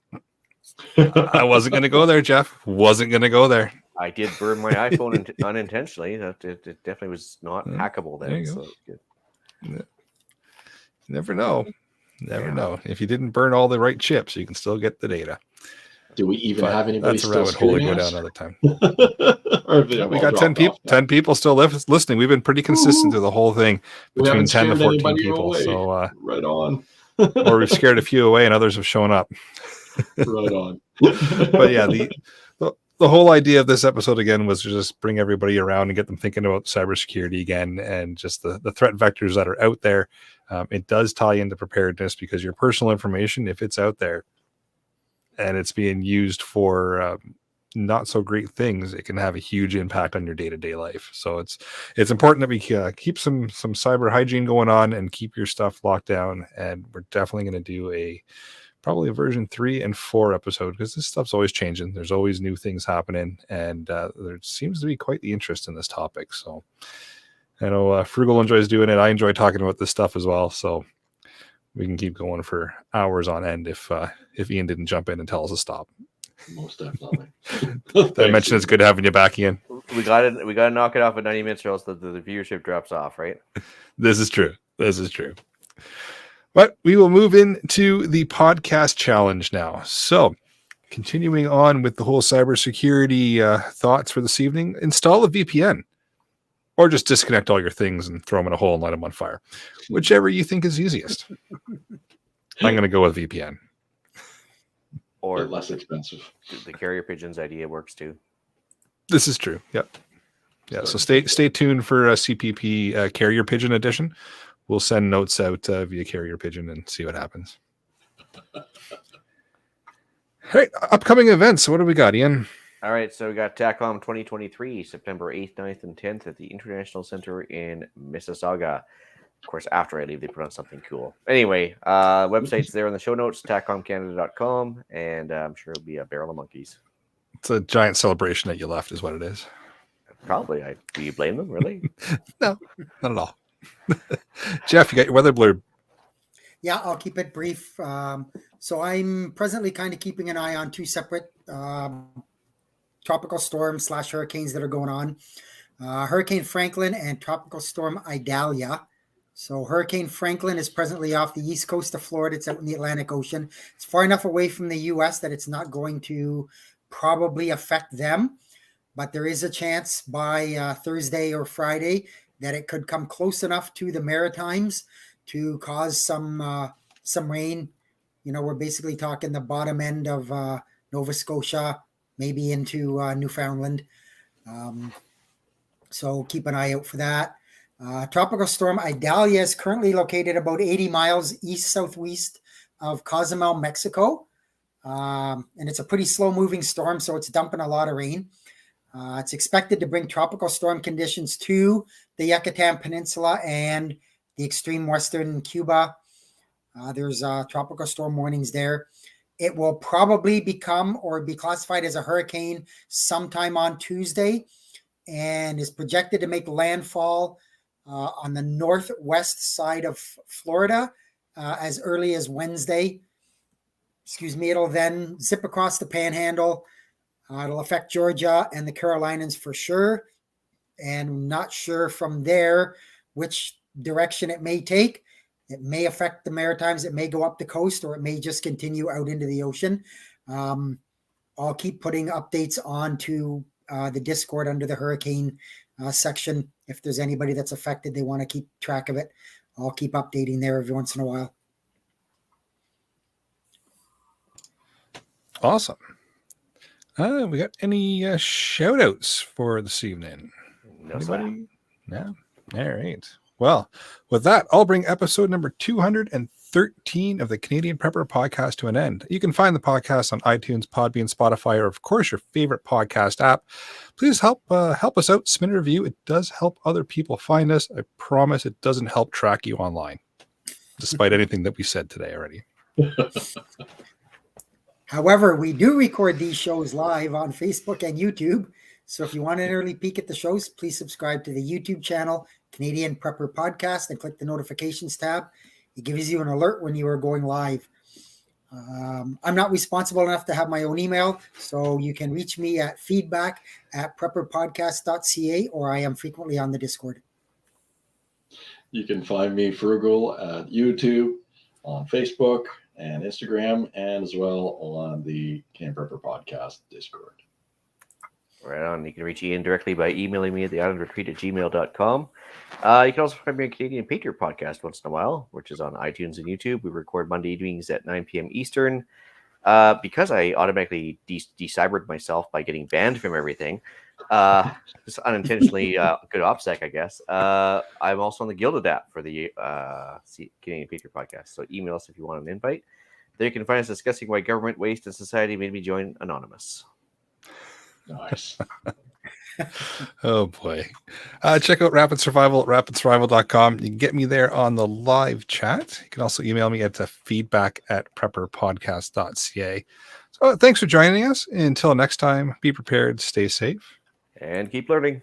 I wasn't going to go there, Jeff. Wasn't going to go there. I did burn my iPhone unintentionally. That it definitely was not hackable there then. you go. So it's good. You never know. Never know. If you didn't burn all the right chips, you can still get the data. Do we even But have anybody that's a still rabbit hole to streaming go us? down another time. Or have they Yeah, we all got 10 dropped people. off now? 10 people still listening. We've been pretty consistent through the whole thing, We between haven't 10 to scared 14 anybody people. away. So, Right on. or we've scared a few away, and others have shown up. Right on. But yeah, the whole idea of this episode again was to just bring everybody around and get them thinking about cybersecurity again, and just the threat vectors that are out there. It does tie into preparedness, because your personal information, if it's out there and it's being used for not so great things, it can have a huge impact on your day-to-day life. So it's important that we keep some cyber hygiene going on and keep your stuff locked down. And we're definitely going to do probably a version 3 and 4 episode, because this stuff's always changing. There's always new things happening, and there seems to be quite the interest in this topic. So I know Frugal enjoys doing it. I enjoy talking about this stuff as well. So we can keep going for hours on end if Ian didn't jump in and tell us to stop. Most definitely. Did I mention it's good having you back, Ian? We got to knock it off at 90 minutes, or else the viewership drops off, right? This is true. But we will move into the podcast challenge now. So, continuing on with the whole cybersecurity thoughts for this evening, install a VPN, or just disconnect all your things and throw them in a hole and light them on fire, whichever you think is easiest. I'm going to go with VPN. Or less expensive. The carrier pigeons idea works too. This is true. Yep. Yeah. So stay tuned for CPP Carrier Pigeon edition. We'll send notes out via Carrier Pigeon and see what happens. All right. Upcoming events. What do we got, Ian? All right, so we got TACOM 2023, September 8th, 9th, and 10th at the International Center in Mississauga. Of course, after I leave, they put on something cool. Anyway, website's there in the show notes, tacomcanada.com, and I'm sure it'll be a barrel of monkeys. It's a giant celebration that you left, is what it is. Probably. Do you blame them, really? No, not at all. Jeff, you got your weather blurb. Yeah, I'll keep it brief. So I'm presently kind of keeping an eye on two separate tropical storms / hurricanes that are going on. Hurricane Franklin and Tropical Storm Idalia. So Hurricane Franklin is presently off the east coast of Florida. It's out in the Atlantic Ocean. It's far enough away from the U.S. that it's not going to probably affect them. But there is a chance by Thursday or Friday that it could come close enough to the Maritimes to cause some rain. You know, we're basically talking the bottom end of Nova Scotia, maybe into Newfoundland. So keep an eye out for that. Tropical Storm Idalia is currently located about 80 miles east-southwest of Cozumel, Mexico. And it's a pretty slow-moving storm, so it's dumping a lot of rain. It's expected to bring tropical storm conditions to the Yucatan Peninsula and the extreme western Cuba. There's tropical storm warnings there. It will probably become or be classified as a hurricane sometime on Tuesday, and is projected to make landfall on the northwest side of Florida as early as Wednesday. It'll then zip across the Panhandle. It'll affect Georgia and the Carolinas for sure, and not sure from there which direction it may take. It may affect the Maritimes. It may go up the coast, or it may just continue out into the ocean. I'll keep putting updates onto the Discord under the hurricane section. If there's anybody that's affected, they want to keep track of it, I'll keep updating there every once in a while. Awesome. We got any shout outs for this evening? No, sir. Anybody? No? All right. Well, with that, I'll bring episode number 230 213 of the Canadian Prepper Podcast to an end. You can find the podcast on iTunes, Podbean, Spotify, or of course your favorite podcast app. Please help us out. Submit a review. It does help other people find us. I promise it doesn't help track you online, despite anything that we said today already. However, we do record these shows live on Facebook and YouTube. So if you want an early peek at the shows, please subscribe to the YouTube channel, Canadian Prepper Podcast, and click the notifications tab. It gives you an alert when you are going live. I'm not responsible enough to have my own email, so you can reach me at feedback@prepperpodcast.ca, or I am frequently on the Discord. You can find me Frugal at YouTube, on Facebook and Instagram, and as well on the Canadian Prepper Podcast Discord. Right on. You can reach Ian directly by emailing me at theislandretreat@gmail.com. You can also find me on Canadian Patriot Podcast once in a while, which is on iTunes and YouTube. We record Monday evenings at 9 p.m. Eastern. Because I automatically de-cybered myself by getting banned from everything, just unintentionally good OPSEC, I guess. I'm also on the Gilded app for the Canadian Patriot Podcast. So email us if you want an invite. There you can find us discussing why government, waste, and society made me join Anonymous. Nice. Oh boy. Check out Rapid Survival at rapidsurvival.com. You can get me there on the live chat. You can also email me at feedback@prepperpodcast.ca. So thanks for joining us. Until next time, be prepared, stay safe, and keep learning.